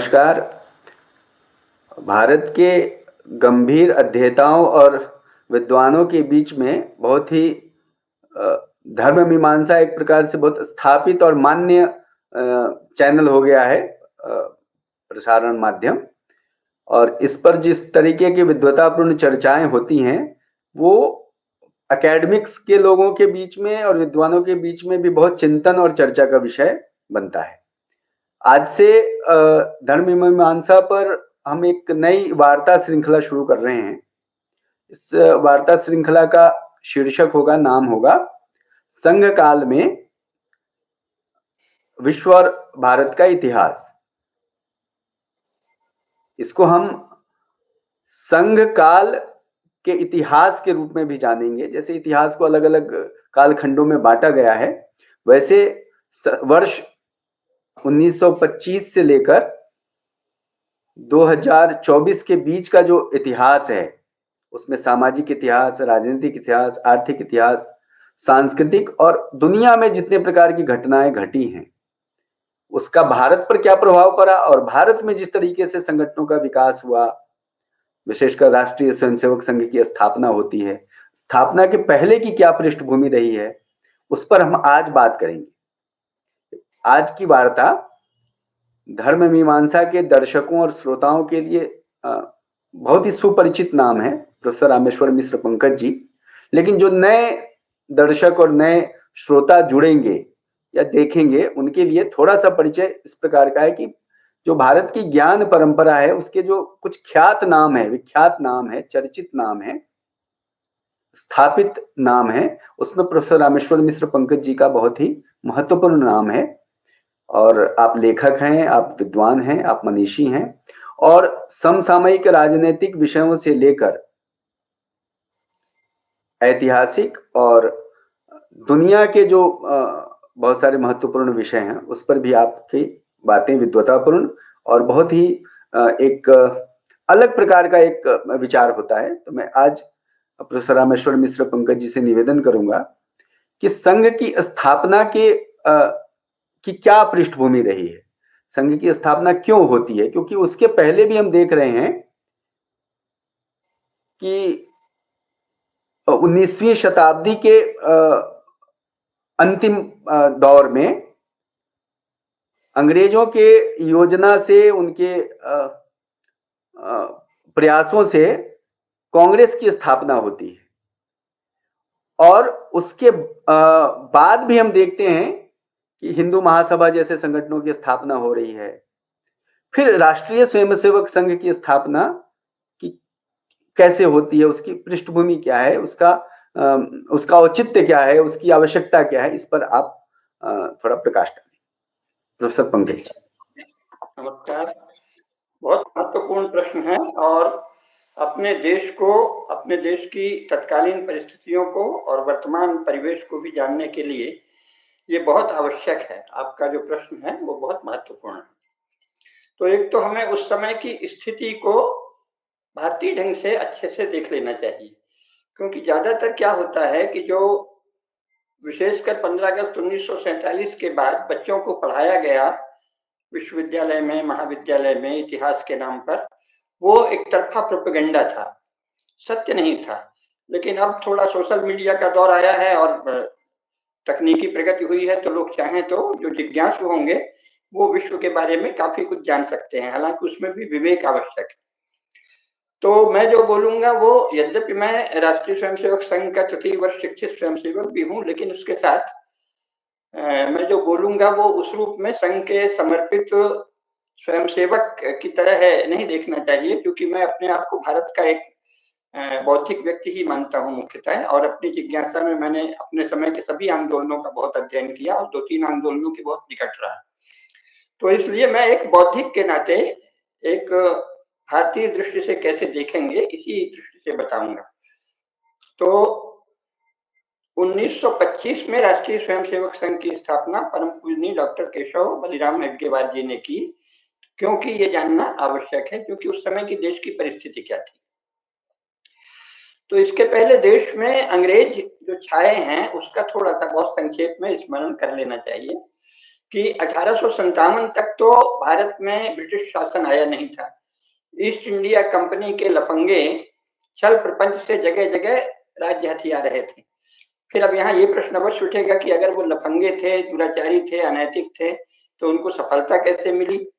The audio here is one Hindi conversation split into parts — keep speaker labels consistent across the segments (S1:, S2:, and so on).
S1: नमस्कार। भारत के गंभीर अध्येताओं और विद्वानों के बीच में बहुत ही धर्म मीमांसा एक प्रकार से बहुत स्थापित और मान्य चैनल हो गया है, प्रसारण माध्यम। और इस पर जिस तरीके की विद्वतापूर्ण चर्चाएं होती हैं वो एकेडमिक्स के लोगों के बीच में और विद्वानों के बीच में भी बहुत चिंतन और चर्चा का विषय बनता है। आज से धर्म मीमांसा पर हम एक नई वार्ता श्रृंखला शुरू कर रहे हैं। इस वार्ता श्रृंखला का शीर्षक होगा, नाम होगा संघ काल में विश्व और भारत का इतिहास। इसको हम संघ काल के इतिहास के रूप में भी जानेंगे। जैसे इतिहास को अलग अलग कालखंडों में बांटा गया है, वैसे वर्ष 1925 से लेकर 2024 के बीच का जो इतिहास है उसमें सामाजिक इतिहास, राजनीतिक इतिहास, आर्थिक इतिहास, सांस्कृतिक और दुनिया में जितने प्रकार की घटनाएं घटी हैं उसका भारत पर क्या प्रभाव पड़ा और भारत में जिस तरीके से संगठनों का विकास हुआ, विशेषकर राष्ट्रीय स्वयंसेवक संघ की स्थापना होती है, स्थापना के पहले की क्या पृष्ठभूमि रही है, उस पर हम आज बात करेंगे। आज की वार्ता धर्म मीमांसा के दर्शकों और श्रोताओं के लिए बहुत ही सुपरिचित नाम है प्रोफेसर रामेश्वर मिश्र पंकज जी। लेकिन जो नए दर्शक और नए श्रोता जुड़ेंगे या देखेंगे उनके लिए थोड़ा सा परिचय इस प्रकार का है कि जो भारत की ज्ञान परंपरा है उसके जो कुछ ख्यात नाम है, विख्यात नाम है, चर्चित नाम है, स्थापित नाम है, उसमें प्रोफेसर रामेश्वर मिश्र पंकज जी का बहुत ही महत्वपूर्ण नाम है। और आप लेखक हैं, आप विद्वान हैं, आप मनीषी हैं और समसामयिक राजनीतिक विषयों से लेकर ऐतिहासिक और दुनिया के जो बहुत सारे महत्वपूर्ण विषय हैं उस पर भी आपकी बातें विद्वतापूर्ण और बहुत ही एक अलग प्रकार का एक विचार होता है। तो मैं आज प्रोफेसर रामेश्वर मिश्र पंकज जी से निवेदन करूंगा कि संघ की स्थापना की क्या पृष्ठभूमि रही है, संघ की स्थापना क्यों होती है, क्योंकि उसके पहले भी हम देख रहे हैं कि 19वीं शताब्दी के अंतिम दौर में अंग्रेजों के योजना से, उनके प्रयासों से कांग्रेस की स्थापना होती है। और उसके बाद भी हम देखते हैं कि हिंदू महासभा जैसे संगठनों की स्थापना हो रही है। फिर राष्ट्रीय स्वयंसेवक संघ की स्थापना की कैसे होती है, उसकी पृष्ठभूमि क्या है, उसका औचित्य क्या है, उसकी आवश्यकता क्या है, इस पर आप थोड़ा प्रकाश डालें प्रोफेसर पंकज जी।
S2: नमस्कार। बहुत महत्वपूर्ण प्रश्न है और अपने देश को, अपने देश की तत्कालीन परिस्थितियों को और वर्तमान परिवेश को भी जानने के लिए ये बहुत आवश्यक है। आपका जो प्रश्न है वो बहुत महत्वपूर्ण है। तो एक तो हमें उस समय की स्थिति को भारतीय ढंग से अच्छे से देख लेना चाहिए, क्योंकि ज्यादातर क्या होता है कि जो विशेषकर 15 अगस्त 1947 के बाद बच्चों को पढ़ाया गया विश्वविद्यालय में, महाविद्यालय में इतिहास के नाम पर, वो एक तरफा प्रोपेगेंडा था, सत्य नहीं था। लेकिन अब थोड़ा सोशल मीडिया का दौर आया है और तकनीकी प्रगति हुई है, तो लोग चाहें तो जो जिज्ञासु होंगे वो विश्व के बारे में काफी कुछ जान सकते हैं। हालांकि उसमें भी विवेक आवश्यक है। तो मैं जो बोलूंगा वो, यद्यपि मैं राष्ट्रीय स्वयंसेवक संघ का तृतीय वर्ष शिक्षित स्वयंसेवक भी हूँ, लेकिन उसके साथ मैं जो बोलूंगा वो उस रूप में संघ के समर्पित स्वयंसेवक की तरह है नहीं देखना चाहिए, क्योंकि मैं अपने आप को भारत का एक बौद्धिक व्यक्ति ही मानता हूँ मुख्यतः। और अपनी जिज्ञासा में मैंने अपने समय के सभी आंदोलनों का बहुत अध्ययन किया और 2-3 आंदोलनों के बहुत निकट रहा। तो इसलिए मैं एक बौद्धिक के नाते एक भारतीय दृष्टि से कैसे देखेंगे इसी दृष्टि से बताऊंगा। तो 1925 में राष्ट्रीय स्वयंसेवक संघ की स्थापना परम पूजनीय डॉक्टर केशव बलिराम हेडगेवार जी ने की। क्योंकि ये जानना आवश्यक है, क्योंकि उस समय की देश की परिस्थिति क्या थी। तो इसके पहले देश में अंग्रेज जो छाए हैं उसका थोड़ा सा बहुत संक्षेप में स्मरण कर लेना चाहिए कि 1857 तक तो भारत में ब्रिटिश शासन आया नहीं था। ईस्ट इंडिया कंपनी के लफंगे छल प्रपंच से जगह-जगह राज्य हथिया रहे थे। फिर अब यहाँ ये प्रश्न अवश्य उठेगा कि अगर वो लफंगे थे, दुराचारी थे, अनैतिक थे, तो उनको सफलता कैसे मिली?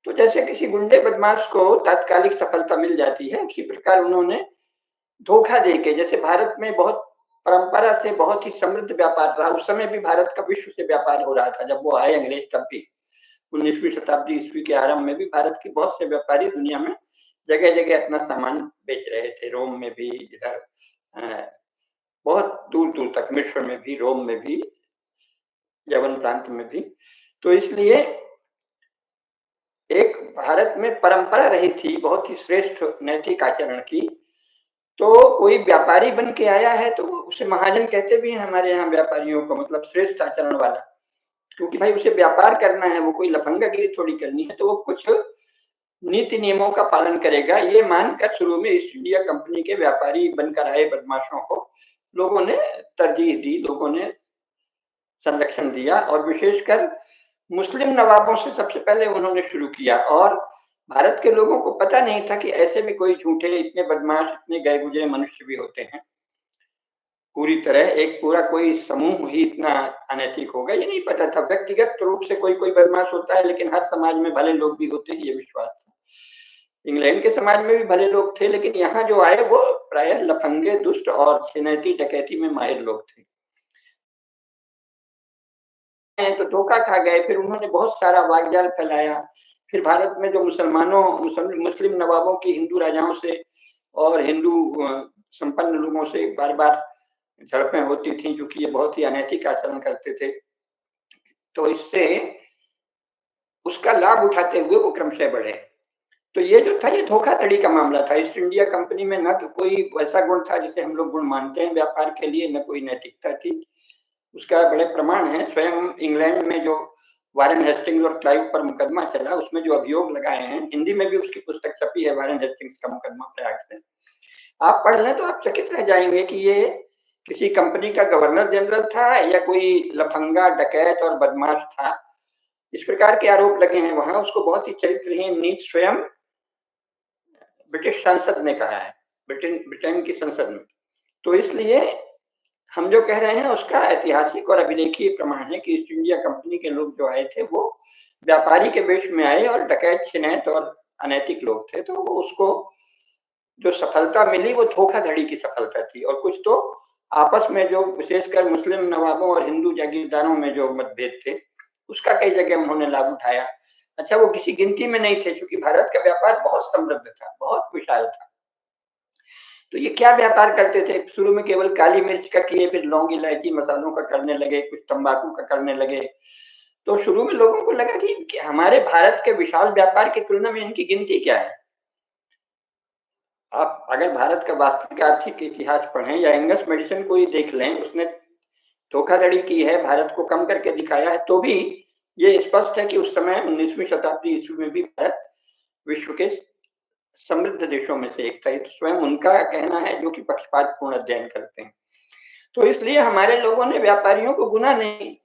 S2: तो जैसे किसी गुंडे बदमाश को तात्कालिक सफलता मिल जाती है, उसी प्रकार उन्होंने धोखा देके, जैसे भारत में बहुत परंपरा से बहुत ही समृद्ध व्यापार रहा, उस समय भी भारत का विश्व से व्यापार हो रहा था जब वो आए अंग्रेज, तब भी 19वीं शताब्दी ईस्वी के आरंभ में भी भारत के बहुत से व्यापारी दुनिया में जगह-जगह अपना सामान बेच रहे थे। रोम में भी, इधर बहुत दूर-दूर तक, मिस्र में भी, रोम में भी, यवन प्रांत में भी। तो इसलिए एक भारत में परंपरा रही थी बहुत ही श्रेष्ठ नैतिक आचरण की। तो कोई व्यापारी बन के आया है तो उसे महाजन कहते भी हैं हमारे यहाँ व्यापारियों को, मतलब श्रेष्ठ आचरण वाला, क्योंकि भाई उसे व्यापार करना है, वो कोई लफंगागिरी थोड़ी करनी है, तो वो कुछ नीति नियमों का पालन करेगा, ये मानकर शुरू में ईस्ट इंडिया कंपनी के व्यापारी बनकर आए बदमाशों को लोगों ने तरजीह दी, लोगों ने संरक्षण दिया, और विशेषकर मुस्लिम नवाबों से सबसे पहले उन्होंने शुरू किया। और भारत के लोगों को पता नहीं था कि ऐसे भी कोई झूठे, इतने बदमाश, इतने गए गुजरे मनुष्य भी होते हैं। पूरी तरह एक पूरा कोई समूह ही इतना अनैतिक होगा, ये नहीं पता था। व्यक्तिगत रूप से कोई कोई बदमाश होता है, लेकिन हर समाज में भले लोग भी होते हैं, ये विश्वास था। इंग्लैंड के समाज में भी भले लोग थे, लेकिन यहाँ जो आए वो प्रायः लफंगे, दुष्ट और छिनैती डकैती में माहिर लोग थे। तो धोखा खा गए, फिर उन्होंने बहुत सारा वाकजाल फैलाया। फिर भारत में जो मुस्लिम नवाबों की हिंदू राजाओं से और हिंदू संपन्न लोगों से बार-बार झड़पें होती थीं, क्योंकि ये बहुत ही अनैतिक आचरण करते थे। तो इससे उसका लाभ उठाते हुए वो क्रमशः बढ़े। तो ये जो था, ये धोखाधड़ी का मामला था। ईस्ट इंडिया कंपनी में न तो कोई वैसा गुण था जिसे हम लोग गुण मानते हैं व्यापार के लिए, न कोई नैतिकता थी। उसका बड़े प्रमाण है, स्वयं इंग्लैंड में जो वारेन हेस्टिंग्स और क्लाइव पर मुकदमा चला, उसमें जो अभियोग लगाए हैं, हिंदी में भी उसकी पुस्तक छपी है, वारेन हेस्टिंग्स का मुकदमा प्रयाग से। आप पढ़ लें तो आप चकित रह जाएंगे कि ये किसी कंपनी का गवर्नर जनरल था या कोई लफंगा, डकैत और बदमाश था। इस प्रकार के आरोप लगे हैं वहां। उसको बहुत ही चरित्रहीन, नीच स्वयं ब्रिटिश संसद ने कहा है, ब्रिटेन की संसद में। तो इसलिए हम जो कह रहे हैं उसका ऐतिहासिक और अभिलेखीय प्रमाण है कि ईस्ट इंडिया कंपनी के लोग जो आए थे वो व्यापारी के वेश में आए और डकैत, छिनैत और अनैतिक लोग थे। तो वो उसको जो सफलता मिली वो धोखाधड़ी की सफलता थी। और कुछ तो आपस में जो विशेषकर मुस्लिम नवाबों और हिंदू जागीरदारों में जो मतभेद थे, उसका कई जगह उन्होंने लाभ उठाया। अच्छा, वो किसी गिनती में नहीं थे, क्योंकि भारत का व्यापार बहुत समृद्ध था, बहुत विशाल था। तो ये क्या व्यापार करते थे? शुरू में केवल काली मिर्च का किए, फिर लौंग, इलायची, मसालों का करने लगे, कुछ तंबाकू का करने लगे। तो शुरू में लोगों को लगा कि हमारे भारत के विशाल व्यापार की तुलना में इनकी गिनती क्या है? आप अगर भारत का वास्तविक आर्थिक इतिहास पढ़ें या एंगस मेडिसन को ही देख लें, उसने धोखाधड़ी की है, भारत को कम करके दिखाया है, तो भी ये स्पष्ट है कि उस समय 19वीं शताब्दी ईस्वी में भी भारत विश्व के समृद्ध देशों में से एक था। ये तो स्वयं उनका कहना है जो कि पक्षपातपूर्ण अध्ययन करते हैं। तो इसलिए हमारे लोगों ने व्यापारियों को गुना नहीं,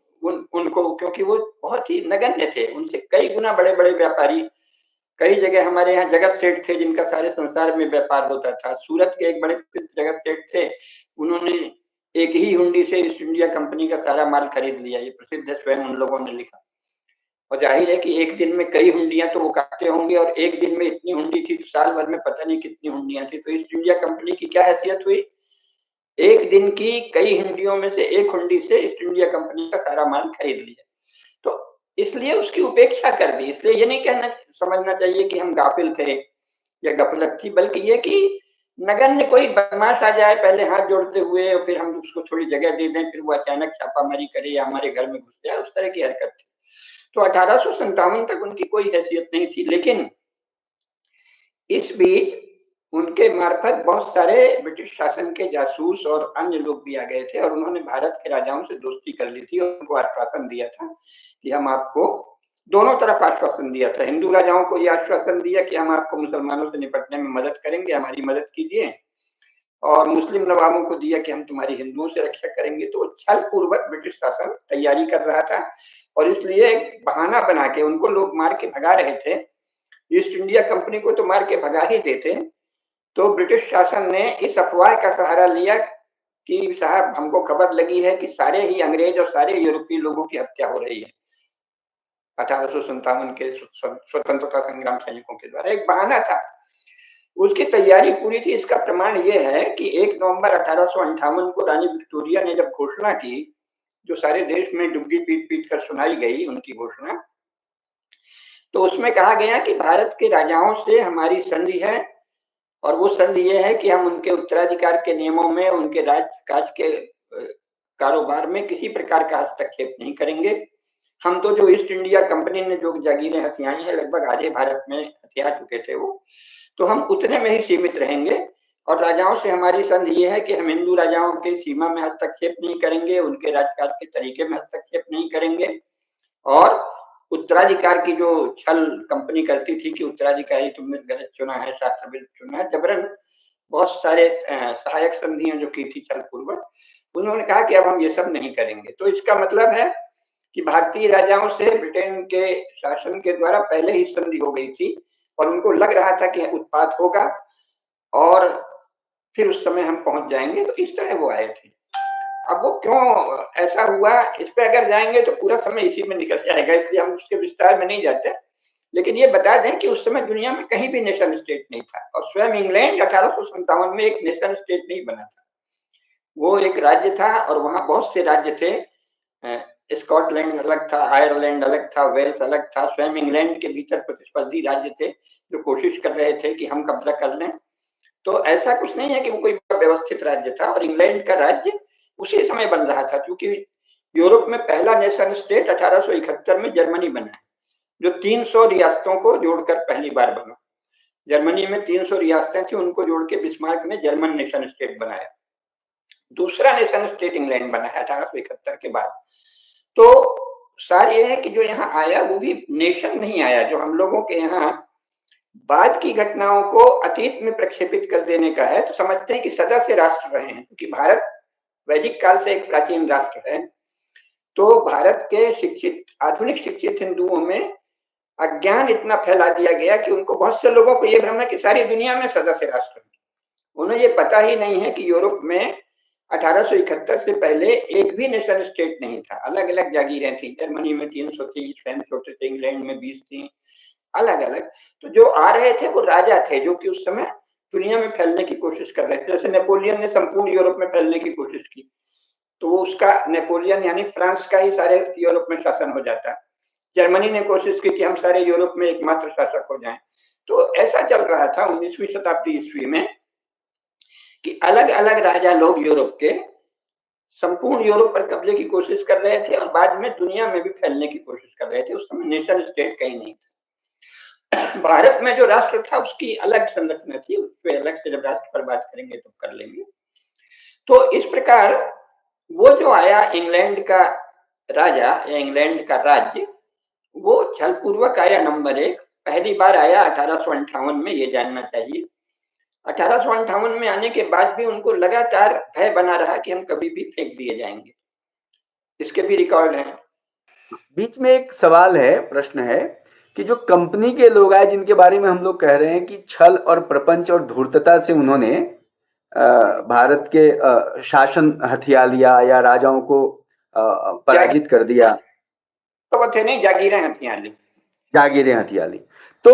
S2: उनको, क्योंकि वो बहुत ही नगण्य थे, उनसे कई गुना बड़े-बड़े व्यापारी कई जगह हमारे यहाँ जगत सेठ थे, जिनका सारे संसार में व्यापार होता था। सूरत के एक बड़े प्रसिद्ध जगत सेठ थे, उन्होंने एक ही हुंडी से ईस्ट इंडिया कंपनी का सारा माल खरीद लिया। ये प्रसिद्ध है, स्वयं उन लोगों ने लिखा। और जाहिर है कि एक दिन में कई हुंडियां तो वो काटते होंगे, और एक दिन में इतनी हुंडी थी तो साल भर में पता नहीं कितनी हुंडियां थी। तो ईस्ट इंडिया कंपनी की क्या हैसियत हुई? एक दिन की कई हुंडियों में से एक हुंडी से ईस्ट इंडिया कंपनी का सारा माल खरीद लिया। तो इसलिए उसकी उपेक्षा कर दी। इसलिए ये नहीं कहना समझना चाहिए कि हम गाफिल थे या गफलत थी, बल्कि ये कि नगण्य कोई बदमाश आ जाए पहले हाथ जोड़ते हुए, और फिर हम उसको थोड़ी जगह दे दें, फिर वो अचानक छापामारी करे या हमारे घर में घुस जाए, उस तरह की हरकत थी। तो 1857 तक उनकी कोई हैसियत नहीं थी। लेकिन इस बीच उनके मार्फत बहुत सारे ब्रिटिश शासन के जासूस और अन्य लोग भी आ गए थे, और उन्होंने भारत के राजाओं से दोस्ती कर ली थी और उनको आश्वासन दिया था कि हम आपको, दोनों तरफ आश्वासन दिया था। हिंदू राजाओं को यह आश्वासन दिया कि हम आपको मुसलमानों से निपटने में मदद करेंगे, हमारी मदद कीजिए। और मुस्लिम नवाबों को दिया कि हम तुम्हारी हिंदुओं से रक्षा करेंगे। तो छल पूर्वक ब्रिटिश शासन तैयारी कर रहा था और इसलिए एक बहाना बना के उनको लोग मार के भगा रहे थे। ईस्ट इंडिया कंपनी को तो मार के भगा ही देते। तो ब्रिटिश शासन ने इस अफवाह का सहारा लिया कि साहब हमको खबर लगी है कि सारे ही अंग्रेज और सारे यूरोपीय लोगों की हत्या हो रही है 1857 के स्वतंत्रता संग्राम सैनिकों के द्वारा। एक बहाना था, उसकी तैयारी पूरी थी। इसका प्रमाण ये है कि 1 नवंबर 1858 को रानी विक्टोरिया ने जब घोषणा की, जो सारे देश में डुग्गी पीट-पीट कर सुनाई गई उनकी घोषणा, तो उसमें कहा गया कि भारत के राजाओं से हमारी संधि है और वो संधि ये है कि हम उनके उत्तराधिकार के नियमों में, उनके राज-काज के कारोबार में किसी प्रकार का हस्तक्षेप नहीं करेंगे। हम तो जो ईस्ट इंडिया कंपनी ने जो जागीरें हथियाई हैं, लगभग आधे भारत में हथिया चुके थे वो, तो हम उतने में ही सीमित रहेंगे और राजाओं से हमारी संधि ये है कि हम हिंदू राजाओं के सीमा में हस्तक्षेप नहीं करेंगे, उनके राजकाज के तरीके में हस्तक्षेप नहीं करेंगे और उत्तराधिकार की जो छल कंपनी करती थी कि उत्तराधिकारी तुमने गलत चुना है, शास्त्र विरुद्ध चुना है, जबरन बहुत सारे सहायक संधियां जो की थी छल पूर्वक, उन्होंने कहा कि अब हम ये सब नहीं करेंगे। तो इसका मतलब है कि भारतीय राजाओं से ब्रिटेन के शासन के द्वारा पहले ही संधि हो गई थी और उनको लग रहा था कि उत्पात होगा और फिर उस समय हम पहुंच जाएंगे। तो इस तरह वो आए थे। अब वो क्यों ऐसा हुआ, इस पे अगर जाएंगे तो पूरा समय इसी में निकल जाएगा, इसलिए हम उसके विस्तार में नहीं जाते। लेकिन ये बता दें कि उस समय दुनिया में कहीं भी नेशन स्टेट नहीं था और स्वयं इंग्लैंड 1857 में एक नेशन स्टेट नहीं बना था। वो एक राज्य था और वहां बहुत से राज्य थे। स्कॉटलैंड अलग था, आयरलैंड अलग था, वेल्स अलग था। स्वयं इंग्लैंड के भीतर प्रतिस्पर्धी राज्य थे जो कोशिश कर रहे थे कि हम कब्जा कर लें। तो ऐसा कुछ नहीं है कि वो कोई व्यवस्थित राज्य था और इंग्लैंड का राज्य उसी समय बन रहा था, क्योंकि यूरोप में पहला नेशन स्टेट 1871 में जर्मनी बना है, जो 300 रियासतों को जोड़कर पहली बार बना। जर्मनी में 300 रियासतें थी, उनको जोड़ के बिस्मार्क ने जर्मन नेशन स्टेट बनाया। दूसरा नेशन स्टेट इंग्लैंड बना है 1871 के बाद। तो सार ये है कि जो यहाँ आया वो भी नेशन नहीं आया, जो हम लोगों के यहाँ बाद की घटनाओं को अतीत में प्रक्षेपित कर देने का है। तो समझते हैं कि सदा से राष्ट्र रहे हैं, क्योंकि भारत वैदिक काल से एक प्राचीन राष्ट्र है। तो भारत के शिक्षित, आधुनिक शिक्षित हिंदुओं में अज्ञान इतना फैला दिया गया कि उनको, बहुत से लोगों को यह भ्रम है कि सारी दुनिया में सदा से राष्ट्र है। उन्हें ये पता ही नहीं है कि यूरोप में 1871 से पहले एक भी नेशन स्टेट नहीं था। अलग अलग जागीरें थी, जर्मनी में 300 थी, स्वयं छोटे थे, इंग्लैंड में 20 थी, अलग अलग। तो जो आ रहे थे वो राजा थे, जो कि उस समय दुनिया में फैलने की कोशिश कर रहे थे। जैसे नेपोलियन ने संपूर्ण यूरोप में फैलने की कोशिश की, तो वो उसका नेपोलियन यानी फ्रांस का ही सारे यूरोप में शासन हो जाता। जर्मनी ने कोशिश की कि हम सारे यूरोप में एकमात्र शासक हो जाएं। तो ऐसा चल रहा था 19वीं शताब्दी ईस्वी में कि अलग अलग राजा लोग यूरोप के संपूर्ण यूरोप पर कब्जे की कोशिश कर रहे थे और बाद में दुनिया में भी फैलने की कोशिश कर रहे थे। उस समय नेशन स्टेट कहीं नहीं था। भारत में जो राष्ट्र था उसकी अलग संरचना थी, उस पर अलग से जब राष्ट्र पर बात करेंगे तो कर लेंगे। तो इस प्रकार वो जो आया इंग्लैंड का राजा या इंग्लैंड का राज्य, वो छलपूर्वक आया। नंबर 1 पहली बार आया 1858 में, ये जानना चाहिए। 1858 में आने के बाद भी उनको लगातार भय बना रहा कि हम कभी भी फेंक दिए जाएंगे। इसके भी रिकॉर्ड हैं।
S1: बीच में एक सवाल है, प्रश्न है कि जो कंपनी के लोग आए जिनके बारे में हम लोग कह रहे हैं कि छल और प्रपंच और धूर्तता से उन्होंने भारत के शासन हथिया लिया या राजाओं को पराजित कर दिया,
S2: तो थे नहीं, जागीरें हथिया ली,
S1: जागीरें हथिया ली। तो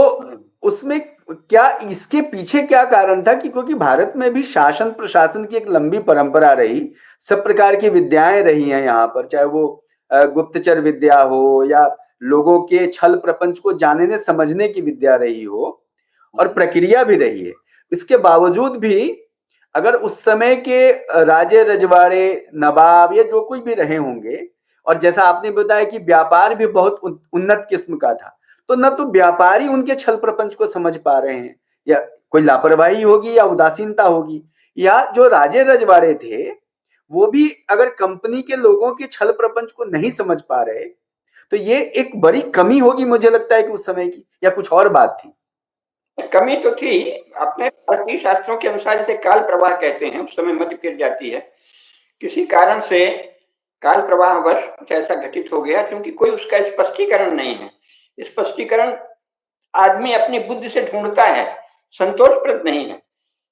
S1: उसमें क्या, इसके पीछे क्या कारण था कि क्योंकि भारत में भी शासन प्रशासन की एक लंबी परंपरा रही, सब प्रकार की विद्याएं रही हैं यहाँ पर, चाहे वो गुप्तचर विद्या हो या लोगों के छल प्रपंच को जानने समझने की विद्या रही हो और प्रक्रिया भी रही है। इसके बावजूद भी अगर उस समय के राजे रजवाड़े, नवाब या जो कोई भी रहे होंगे, और जैसा आपने बताया कि व्यापार भी बहुत उन्नत किस्म का था, तो न तो व्यापारी उनके छल प्रपंच को समझ पा रहे हैं, या कोई लापरवाही होगी या उदासीनता होगी, या जो राजे रजवाड़े थे वो भी अगर कंपनी के लोगों के छल प्रपंच को नहीं समझ पा रहे, तो ये एक बड़ी कमी होगी मुझे लगता है कि उस समय की, या कुछ और बात थी।
S2: कमी तो थी। अपने भारतीय शास्त्रों के अनुसार इसे काल प्रवाह कहते हैं, उस समय मति फिर जाती है। किसी कारण से काल प्रवाहवश कुछ ऐसा घटित हो गया, क्योंकि कोई उसका स्पष्टीकरण नहीं है। स्पष्टीकरण आदमी अपनी बुद्धि से ढूंढता है, संतोषप्रद नहीं है।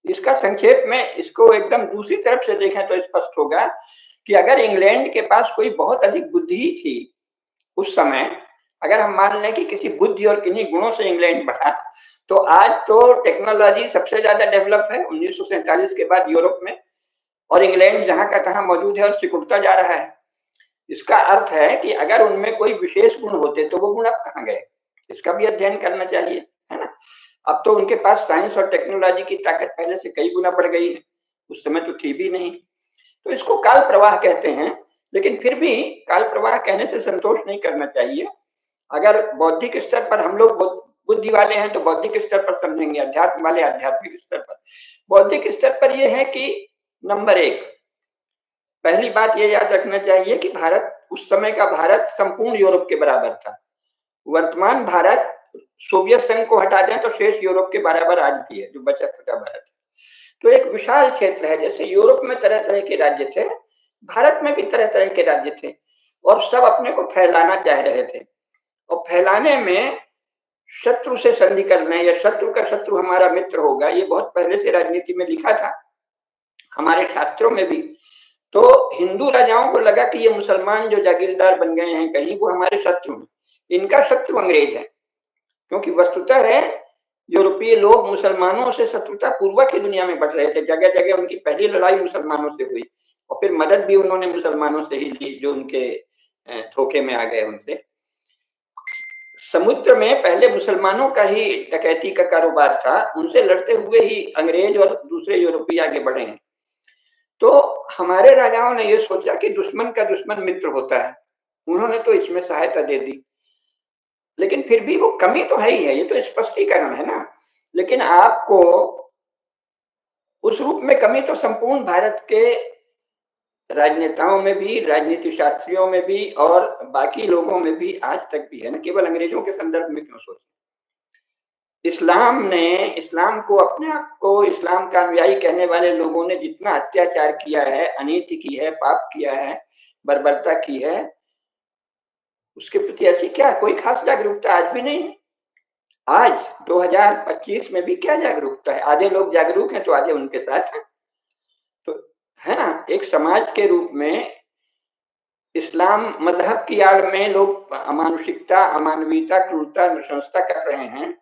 S2: इसका संक्षेप में इसको एकदम दूसरी तरफ से देखें तो स्पष्ट होगा कि अगर इंग्लैंड के पास कोई बहुत अधिक बुद्धि थी उस समय, अगर हम मान लें कि किसी बुद्धि और किन्हीं गुणों से इंग्लैंड बढ़ा, तो आज तो टेक्नोलॉजी सबसे ज्यादा डेवलप है 1947 के बाद यूरोप में, और इंग्लैंड जहां का तहां मौजूद है और सिकुड़ता जा रहा है। इसका अर्थ है कि अगर उनमें कोई विशेष गुण होते तो वो गुण अब कहाँ गए, इसका भी अध्ययन करना चाहिए, है ना। अब तो उनके पास साइंस और टेक्नोलॉजी की ताकत पहले से कई गुना बढ़ गई है, उस समय तो थी भी नहीं। तो इसको काल प्रवाह कहते हैं, लेकिन फिर भी काल प्रवाह कहने से संतोष नहीं करना चाहिए। अगर बौद्धिक स्तर पर हम लोग बुद्धि वाले हैं तो बौद्धिक स्तर पर समझेंगे, अध्यात्म वाले आध्यात्मिक स्तर पर। बौद्धिक स्तर पर यह है कि नंबर एक, पहली बात ये याद रखना चाहिए कि भारत, उस समय का भारत संपूर्ण यूरोप के बराबर था। वर्तमान भारत सोवियत संघ को हटा दें तो शेष यूरोप के बराबर आज भी है, जो बचा खुचा भारत। तो एक विशाल क्षेत्र है, जैसे यूरोप में तरह तरह के राज्य थे, भारत में भी तरह तरह के राज्य थे, और सब अपने को फैलाना चाह रहे थे। और फैलाने में शत्रु से संधि करना, या शत्रु का शत्रु हमारा मित्र होगा, ये बहुत पहले से राजनीति में लिखा था, हमारे शास्त्रों में भी। तो हिंदू राजाओं को लगा कि ये मुसलमान जो जागीरदार बन गए हैं कहीं, वो हमारे शत्रु हैं, इनका शत्रु अंग्रेज है। क्योंकि वस्तुतः है यूरोपीय लोग मुसलमानों से शत्रुता पूर्वक ही दुनिया में बढ़ रहे थे, जगह जगह उनकी पहली लड़ाई मुसलमानों से हुई, और फिर मदद भी उन्होंने मुसलमानों से ही ली जो उनके धोखे में आ गए उनसे। समुद्र में पहले मुसलमानों का ही डकैती का कारोबार था, उनसे लड़ते हुए ही अंग्रेज और दूसरे यूरोपीय आगे बढ़े हैं। तो हमारे राजाओं ने यह सोचा कि दुश्मन का दुश्मन मित्र होता है, उन्होंने तो इसमें सहायता दे दी। लेकिन फिर भी वो कमी तो है ही है, ये तो स्पष्टीकरण है ना। लेकिन आपको उस रूप में कमी तो संपूर्ण भारत के राजनेताओं में भी, राजनीति शास्त्रियों में भी, और बाकी लोगों में भी आज तक भी है ना, केवल अंग्रेजों के संदर्भ में क्यों सोचें। इस्लाम ने, इस्लाम को, अपने आप को इस्लाम का अनुयायी कहने वाले लोगों ने जितना अत्याचार किया है, अनीति की है, पाप किया है, बर्बरता की है, उसके प्रति ऐसी क्या कोई खास जागरूकता आज भी नहीं है। आज 2025 में भी क्या जागरूकता है, आधे लोग जागरूक हैं तो आधे उनके साथ हैं। तो है ना, एक समाज के रूप में इस्लाम मजहब की आड़ में लोग अमानुषिकता, अमानवीयता, क्रूरता, नृशंसता कर रहे हैं,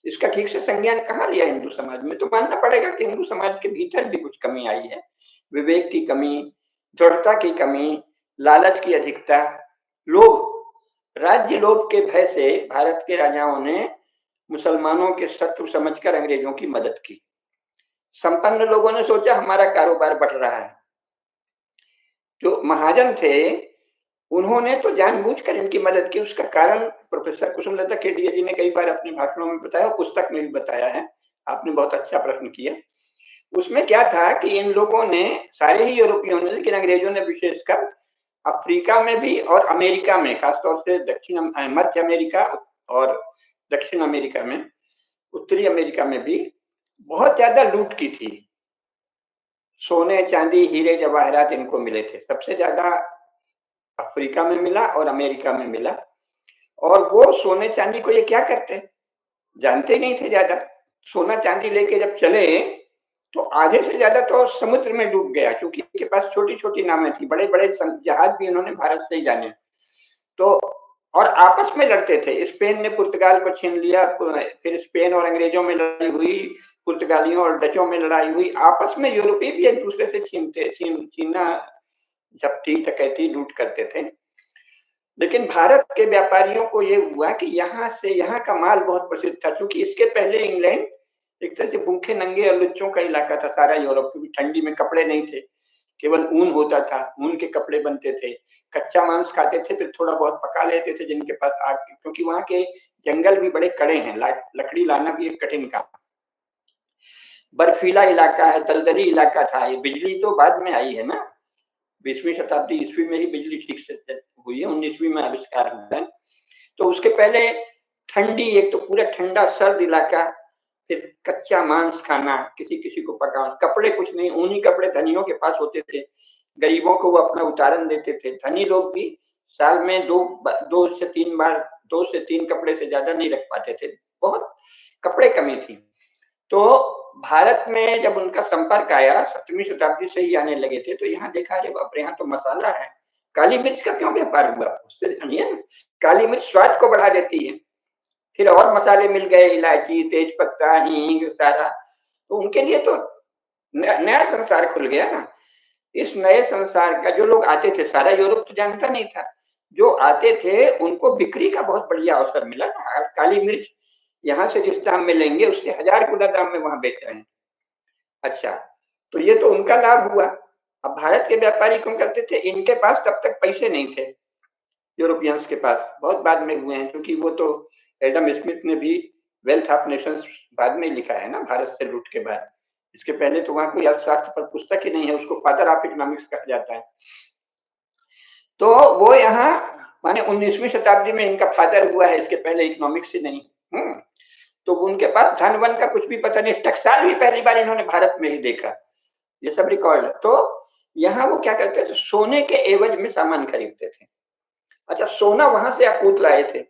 S2: इसका ठीक से संज्ञान कहाँ लिया हिंदू समाज में। तो मानना पड़ेगा कि हिंदू समाज के भीतर भी कुछ कमी आई है, विवेक की कमी, दृढ़ता की कमी, लालच की अधिकता, लोभ, राज्य लोभ के भय से भारत के राजाओं ने मुसलमानों के शत्रु समझकर अंग्रेजों की मदद की। संपन्न लोगों ने सोचा हमारा कारोबार बढ़ रहा है, जो महाजन थे उन्होंने तो जानबूझकर इनकी मदद की। उसका कारण प्रोफेसर कुसुमलता केडिया जी ने कई बार अपने भाषणों में बताया, पुस्तक में भी बताया है। आपने बहुत अच्छा प्रश्न किया। उसमें क्या था कि इन लोगों ने, सारे ही यूरोपियों ने, लेकिन अंग्रेजों ने विशेषकर अफ्रीका में भी और अमेरिका में, खासतौर से दक्षिण मध्य अमेरिका और दक्षिण अमेरिका में, उत्तरी अमेरिका में भी बहुत ज्यादा लूट की थी। सोने, चांदी, हीरे, जवाहरात इनको मिले थे, सबसे ज्यादा अफ्रीका में मिला और अमेरिका में मिला। और वो सोने चांदी को ये क्या करते, जानते नहीं थे ज्यादा। सोना चांदी लेके जब चले तो आधे से ज्यादा तो समुद्र में डूब गया, क्योंकि इनके पास छोटी छोटी नावें थी, बड़े बड़े जहाज भी इन्होंने भारत से ही जाने। तो और आपस में लड़ते थे, स्पेन ने पुर्तगाल को छीन लिया, फिर स्पेन और अंग्रेजों में लड़ाई हुई, पुर्तगालियों और डचों में लड़ाई हुई, आपस में यूरोपीय भी एक दूसरे से छीनना, जब्ती, डकैती, लूट करते थे। लेकिन भारत के व्यापारियों को ये हुआ कि यहाँ का माल बहुत प्रसिद्ध था, क्योंकि इसके पहले इंग्लैंड एक तरह से भूखे नंगे और लुच्चों का इलाका था सारा यूरोप, क्योंकि ठंडी में कपड़े नहीं थे, केवल ऊन होता था, ऊन के कपड़े बनते थे, कच्चा मांस खाते थे, फिर थोड़ा बहुत पका लेते थे जिनके पास आग, क्योंकि वहां के जंगल भी बड़े कड़े हैं, लकड़ी लाना भी एक कठिन काम, बर्फीला इलाका है, दलदली इलाका था। ये बिजली तो बाद में आई है ना, 20वीं शताब्दी ईस्वी में ही बिजली ठीक से हुई है, 19वीं में आविष्कार हुआ है। तो उसके पहले ठंडी, एक तो पूरा ठंडा सर्द इलाका, फिर कच्चा मांस खाना, किसी किसी को पका, कपड़े कुछ नहीं, ऊनी कपड़े धनियों के पास होते थे, गरीबों को वो अपना उतारण देते थे। धनी लोग भी साल में दो से तीन कपड़े से ज्यादा नहीं रख पाते थे, बहुत कपड़े कमी थी। तो भारत में जब उनका संपर्क आया, 7वीं शताब्दी से ही आने लगे थे, तो यहाँ देखा, अरे बाप रे, यहाँ तो मसाला है। काली मिर्च का क्यों व्यापार हुआ? उससे जानिए ना, काली मिर्च स्वाद को बढ़ा देती है। फिर और मसाले मिल गए, इलायची, तेज पत्ता, हींग, सारा। तो उनके लिए तो नया संसार खुल गया ना। इस नए संसार का जो लोग आते थे, सारा यूरोप तो जानता नहीं था, जो आते थे उनको बिक्री का बहुत बढ़िया अवसर मिला ना। काली मिर्च यहाँ से जिस दाम में लेंगे उससे 1000 गुना दाम में वहां बेच रहे हैं। अच्छा, तो ये तो उनका लाभ हुआ। अब भारत के व्यापारी क्यों करते थे? इनके पास तब तक पैसे नहीं थे, यूरोपियंस के पास, बहुत बाद में हुए हैं, क्योंकि वो तो एडम स्मिथ ने भी वेल्थ ऑफ नेशंस बाद में लिखा है ना, भारत से लूट के बाद। इसके पहले तो वहां कोई अर्थशास्त्र पर पुस्तक ही नहीं है, उसको फादर ऑफ इकोनॉमिक्स कहा जाता है। तो वो यहाँ माने 19वीं शताब्दी में इनका फादर हुआ है, इसके पहले इकोनॉमिक्स ही नहीं। तो उनके पास धन वन का कुछ भी पता नहीं, टकसाल भी पहली बार इन्होंने भारत में ही देखा, ये सब रिकॉर्ड है। तो यहाँ वो क्या करते थे, सोने के एवज में सामान खरीदते थे। अच्छा, सोना वहां से अकूत लाए थे,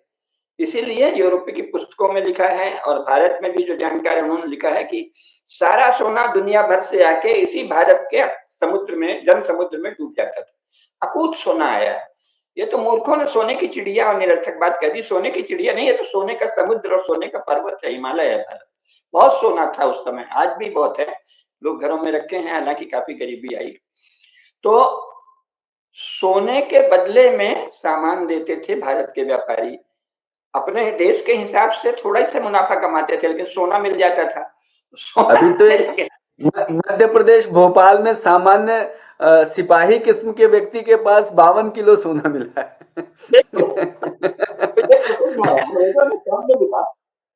S2: इसीलिए यूरोपीय की पुस्तकों में लिखा है और भारत में भी जो जानकार है उन्होंने लिखा है कि सारा सोना दुनिया भर से आके इसी भारत के समुद्र में, जन समुद्र में डूब जाता था। अकूत सोना आया है। ये तो मूर्खों ने सोने की चिड़िया और निरर्थक बात कह दी। सोने की चिड़िया नहीं है, तो सोने का समुद्र और सोने का पर्वत है, हिमालय है भारत। बहुत सोना था उस समय, आज भी बहुत है, लोग घरों में रखे हैं, हालांकि काफी गरीबी आई। तो सोने के बदले में सामान देते थे भारत के व्यापारी। अपने देश के हिसाब से थोड़ा ही से मुनाफा कमाते थे, लेकिन सोना मिल जाता था।
S1: अभी तो मध्य प्रदेश भोपाल में सामान्य सिपाही किस्म के व्यक्ति के पास 52 किलो सोना मिला है।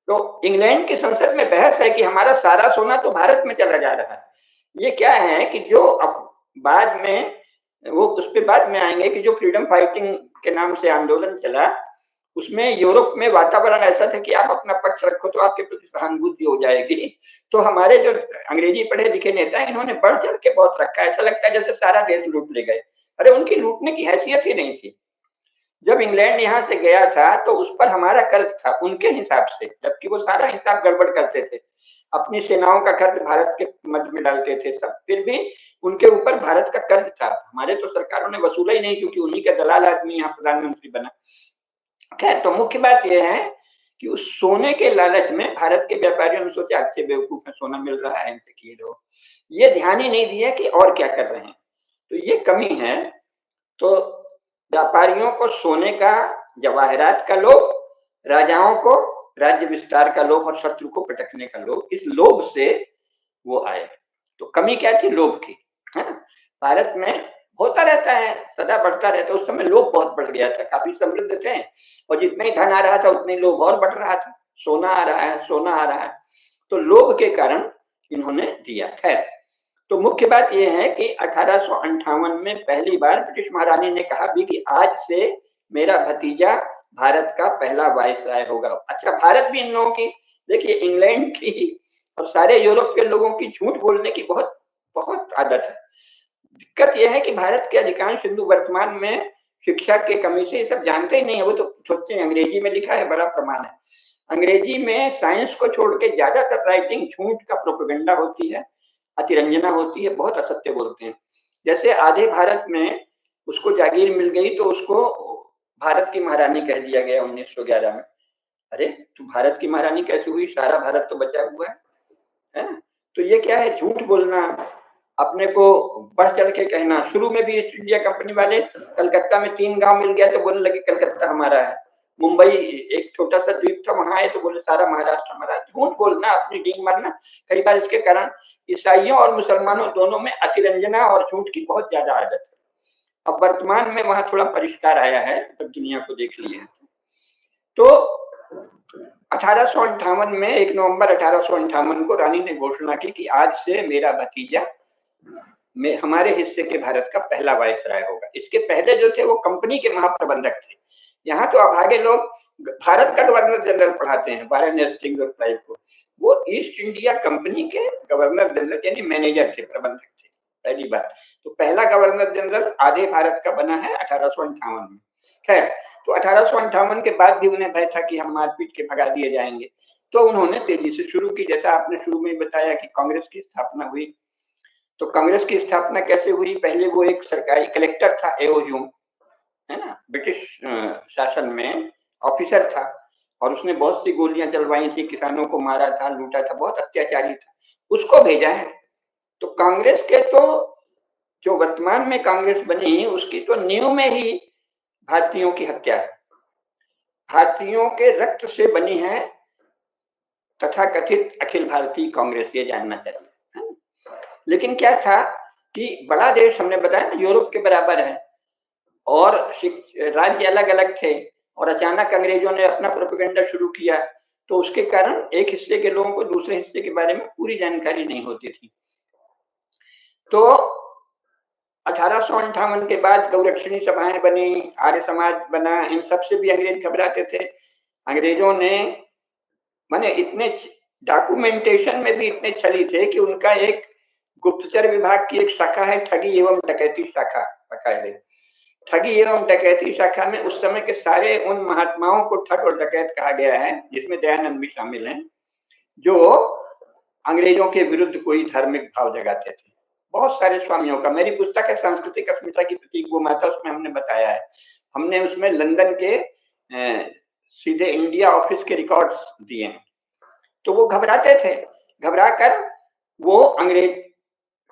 S2: तो इंग्लैंड की संसद में बहस है कि हमारा सारा सोना तो भारत में चला जा रहा है। ये क्या है कि जो अब बाद में, वो उस पर बाद में आएंगे, कि जो फ्रीडम फाइटिंग के नाम से आंदोलन चला, उसमें यूरोप में वातावरण ऐसा था कि आप अपना पक्ष रखो तो आपके प्रति सहानुभूति हो जाएगी। तो हमारे जो अंग्रेजी पढ़े लिखे नेता हैं, इन्होंने बढ़ चढ़ के बहुत रखा है, ऐसा लगता है जैसे सारा देश लूट ले गए। अरे उनकी लूटने की हैसियत ही नहीं थी। जब इंग्लैंड यहाँ से गया था तो उस पर हमारा कर्ज था उनके हिसाब से, जबकि वो सारा हिसाब गड़बड़ करते थे, अपनी सेनाओं का खर्च भारत के मध्य में डालते थे सब, फिर भी उनके ऊपर भारत का कर्ज था। हमारे तो सरकारों ने वसूला ही नहीं, क्योंकि उन्हीं का दलाल आदमी यहाँ प्रधानमंत्री बना। खैर, तो मुख्य बात यह है कि उस सोने के लालच में भारत के व्यापारियों ने सोचा, अच्छे बेवकूफ है, सोना मिल रहा है, इनसे किए रहो। ये ध्यान ही नहीं दिया कि और क्या कर रहे हैं। तो ये कमी है। तो व्यापारियों को सोने का, जवाहरात का लोभ, राजाओं को राज्य विस्तार का लोभ और शत्रु को पटकने का लोभ, इस लोभ से वो आए। तो कमी क्या थी? लोभ की, है ना। भारत में होता रहता है, सदा बढ़ता रहता है। उस समय लोभ बहुत बढ़ गया था, काफी समृद्ध थे, और जितना ही धन आ रहा था उतना ही लोभ और बढ़ रहा था। सोना आ रहा है, सोना आ रहा है, तो लोभ के कारण इन्होंने दिया। खैर, तो मुख्य बात यह है कि 1858 में पहली बार ब्रिटिश महारानी ने कहा भी कि आज से मेरा भतीजा भारत का पहला वायसराय होगा। अच्छा, भारत भी इन लोगों की, देखिए, इंग्लैंड की और सारे यूरोप के लोगों की झूठ बोलने की बहुत बहुत आदत है। दिक्कत यह है कि भारत के अधिकांश हिंदू वर्तमान में शिक्षा के कमी से ये सब जानते ही नहीं है। वो तो सोचते हैं अंग्रेजी में लिखा है, बड़ा प्रमाण है। अंग्रेजी में साइंस को छोड़ के ज्यादातर राइटिंग झूठ का प्रोपेगेंडा होती है, अतिरंजना होती है, बहुत असत्य बोलते हैं। जैसे आधे भारत में उसको जागीर मिल गई तो उसको भारत की महारानी कह दिया गया 1911 में। अरे, तू भारत की महारानी कैसे हुई? सारा भारत तो बचा हुआ है ना। तो ये क्या है? झूठ बोलना, अपने को बढ़ चढ़ के कहना। शुरू में भी ईस्ट इंडिया कंपनी वाले, कलकत्ता में 3 गांव मिल गया तो बोलने लगे कलकत्ता हमारा है। मुंबई एक छोटा सा द्वीप था, वहां आए तो बोले सारा महाराष्ट्र हमारा। झूठ बोलना, अपनी डींग मारना। कई बार इसके कारण ईसाइयों और मुसलमानों दोनों में अतिरंजना और झूठ की बहुत ज्यादा आदत है। अब वर्तमान में वहां थोड़ा परिष्कार आया है, जब दुनिया को देख लिए। तो 1858 में, 1 नवंबर 1858 को रानी ने घोषणा की कि आज से मेरा भतीजा में हमारे हिस्से के भारत का पहला वायसराय होगा। इसके पहले जो थे वो कंपनी के महाप्रबंधक थे, यहाँ तो अभागे लोग भारत का गवर्नर जनरल पढ़ाते हैं, वारेन हेस्टिंग्स और क्लाइव को। वो ईस्ट इंडिया कंपनी के गवर्नर जनरल यानी मैनेजर थे, प्रबंधक थे, पहली बात। तो पहला गवर्नर जनरल आधे भारत का बना है 1858 में। खैर, तो 1858 के बाद भी उन्हें भय था कि हम मारपीट के भगा दिए जाएंगे, तो उन्होंने तेजी से शुरू की। जैसा आपने शुरू में बताया कि कांग्रेस की स्थापना हुई। तो कांग्रेस की स्थापना कैसे हुई? पहले वो एक सरकारी कलेक्टर था, एओ ह्यूम, है ना, ब्रिटिश शासन में ऑफिसर था, और उसने बहुत सी गोलियां चलवाई थी, किसानों को मारा था, लूटा था, बहुत अत्याचारी था। उसको भेजा है। तो कांग्रेस के तो जो वर्तमान में कांग्रेस बनी, उसकी तो नींव में ही भारतीयों की हत्या है, भारतीयों के रक्त से बनी है तथाकथित अखिल भारतीय कांग्रेस, ये जानना चाहिए, है ना? लेकिन क्या था कि बड़ा देश, हमने बताया ना, यूरोप के बराबर है, और राज्य अलग अलग थे, और अचानक अंग्रेजों ने अपना प्रोपेगेंडा शुरू किया, तो उसके कारण एक हिस्से के लोगों को दूसरे हिस्से के बारे में पूरी जानकारी नहीं होती थी। तो 1858 के बाद गौरक्षणी सभाएं बनी, आर्य समाज बना, इन सब से भी अंग्रेज घबराते थे। अंग्रेजों ने माने इतने डॉक्यूमेंटेशन में भी इतने छली थे कि उनका एक गुप्तचर विभाग की एक शाखा है, ठगी एवं डकैती शाखा, बकायदे ठगी एवं डकैती शाखा में उस समय के सारे उन महात्माओं को ठग और डकैत कहा गया है, जिसमें दयानंद भी शामिल हैं, जो अंग्रेजों के विरुद्ध कोई धार्मिक भाव जगाते थे। बहुत सारे स्वामियों का, मेरी पुस्तक है सांस्कृतिक अस्मिता की प्रतीक वो माता, उसमें हमने बताया है। हमने उसमें लंदन के सीधे इंडिया ऑफिस के रिकॉर्ड्स दिए हैं। तो वो घबराते थे, घबरा कर वो अंग्रेज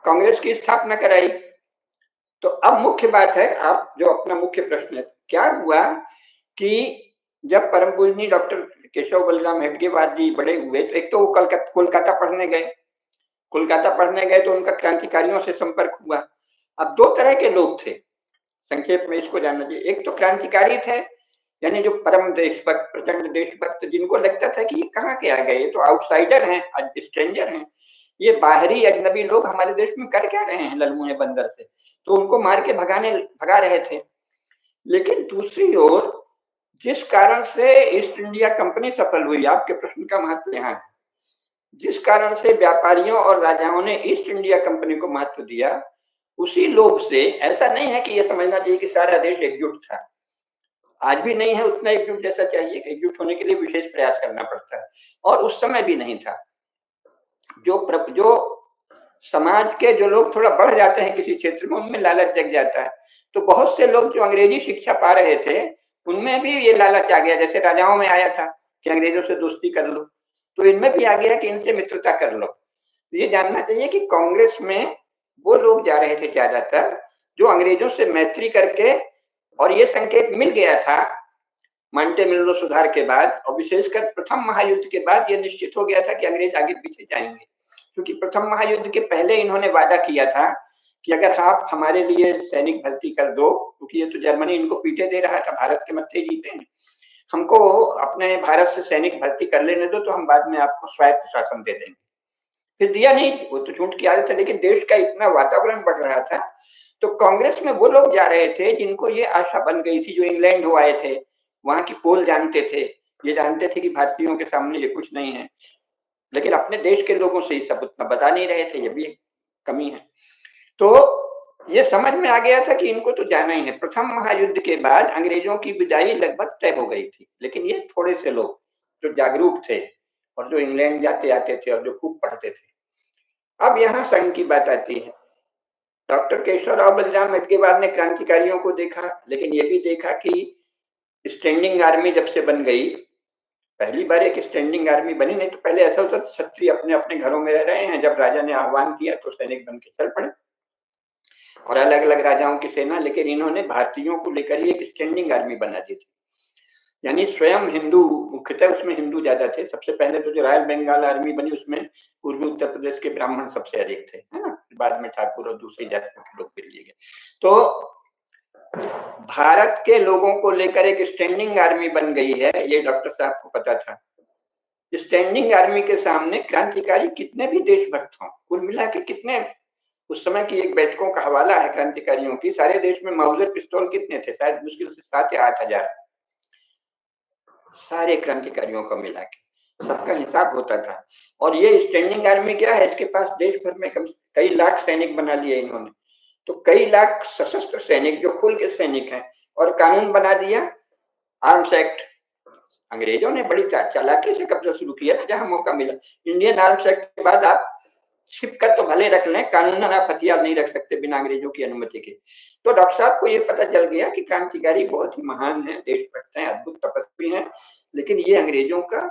S2: कांग्रेस की स्थापना कराई। तो अब मुख्य बात है, आप जो अपना मुख्य प्रश्न है, क्या हुआ कि जब परम पूजनीय डॉक्टर केशव बलराम हेडगेवार जी बड़े हुए, तो एक तो वो कोलकाता पढ़ने गए, कोलकाता पढ़ने गए तो उनका क्रांतिकारियों से संपर्क हुआ। अब दो तरह के लोग थे, संक्षेप में इसको जानना चाहिए। एक तो क्रांतिकारी थे, यानी जो परम देशभक्त, प्रचंड देशभक्त, जिनको लगता था कि ये कहाँ के आ गए, ये तो आउटसाइडर हैं, स्ट्रेंजर हैं, ये बाहरी अजनबी लोग हमारे देश में कर क्या रहे हैं ललमुए बंदर से, तो उनको मार के भगा रहे थे। लेकिन दूसरी ओर जिस कारण से ईस्ट इंडिया कंपनी सफल हुई, आपके प्रश्न का महत्व यहाँ है, जिस कारण से व्यापारियों और राजाओं ने ईस्ट इंडिया कंपनी को महत्व दिया, उसी लोभ से, ऐसा नहीं है कि ये समझना चाहिए कि सारा देश एकजुट था, आज भी नहीं है उतना एकजुट जैसा चाहिए। एकजुट होने के लिए विशेष प्रयास करना पड़ता है, और उस समय भी नहीं था। जो समाज के जो लोग थोड़ा बढ़ जाते हैं किसी क्षेत्र में, उनमें लालच जग जाता है। तो बहुत से लोग जो अंग्रेजी शिक्षा पा रहे थे, उनमें भी ये लालच आ गया, जैसे राजाओं में आया था कि अंग्रेजों से दोस्ती कर लो, तो इनमें भी आ गया कि इनसे मित्रता कर लो। ये जानना चाहिए कि कांग्रेस में वो लोग जा रहे थे ज्यादातर जो अंग्रेजों से मैत्री करके, और ये संकेत मिल गया था मांटेमिल्लो सुधार के बाद, और विशेषकर प्रथम महायुद्ध के बाद ये निश्चित हो गया था कि अंग्रेज आगे पीछे जाएंगे, क्योंकि प्रथम महायुद्ध के पहले इन्होंने वादा किया था कि अगर आप हमारे लिए सैनिक भर्ती कर दो, क्योंकि ये तो जर्मनी इनको पीटे दे रहा था, भारत के मत्थे जीते हैं, हमको अपने भारत से सैनिक भर्ती कर लेने दो, तो हम बाद में आपको स्वायत्त शासन दे देंगे। फिर दिया नहीं, वो तो झूठ की आदत है, लेकिन देश का इतना वातावरण बढ़ रहा था, तो कांग्रेस में वो लोग जा रहे थे जिनको ये आशा बन गई थी, जो इंग्लैंड हो आए थे, वहां की पोल जानते थे, ये जानते थे कि भारतीयों के सामने ये कुछ नहीं है, लेकिन अपने देश के लोगों से ये सब उतना बता नहीं रहे थे, ये भी कमी है। तो ये समझ में आ गया था कि इनको तो जाना ही है। प्रथम महायुद्ध के बाद अंग्रेजों की विदाई लगभग तय हो गई थी, लेकिन ये थोड़े से लोग जो जागरूक थे और जो इंग्लैंड जाते आते थे और जो खूब पढ़ते थे। अब यहाँ संघ की बात आती है। डॉक्टर केशवराव बलराम हेडगेवार ने क्रांतिकारियों को देखा, लेकिन ये भी देखा कि स्टैंडिंग आर्मी जब से बन गई, पहली बार एक स्टैंडिंग आर्मी बनी, नहीं तो पहले ऐसा होता क्षत्रिय अपने अपने घरों में रह रहे हैं, जब राजा ने आह्वान किया तो सैनिक बन के चल पड़े, और अलग अलग राजाओं की सेना, लेकिन इन्होंने भारतीयों को लेकर ही एक स्टैंडिंग आर्मी बना दी थी, यानी स्वयं हिंदू, मुख्यतः उसमें हिंदू ज्यादा थे। सबसे पहले तो जो रॉयल बंगाल आर्मी बनी, उसमें पूर्वी उत्तर प्रदेश के ब्राह्मण सबसे अधिक थे, है ना, बाद में ठाकुर और दूसरी जातियों के लोग भी लिए गए। तो भारत के लोगों को लेकर एक स्टैंडिंग आर्मी बन गई है, ये डॉक्टर साहब को पता था। स्टैंडिंग आर्मी के सामने क्रांतिकारी कितने भी देशभक्त हों, कुल मिला के कितने, उस समय की एक बैठकों का हवाला है क्रांतिकारियों की, सारे देश में माउजर पिस्तौल कितने थे, शायद मुश्किल से 7 या 8 हजार, सारे क्रांतिकारियों को मिला के सबका हिसाब होता था। और ये स्टैंडिंग आर्मी क्या है, इसके पास देश भर में कई लाख सैनिक बना लिए इन्होंने। तो कई लाख सशस्त्र सैनिक जो खुल के सैनिक हैं, और कानून बना दिया आर्म्स एक्ट। अंग्रेजों ने बड़ी चालाकी से कब्जा शुरू किया ना, जहां मौका मिला। इंडियन आर्म्स एक्ट के बाद आप छिप कर तो भले रख लें, कानूनन आप हथियार नहीं रख सकते बिना अंग्रेजों की अनुमति के। तो डॉक्टर साहब को ये पता चल गया कि क्रांतिकारी बहुत ही महान है, देशभक्त हैं, अद्भुत तपस्वी हैं, लेकिन ये अंग्रेजों का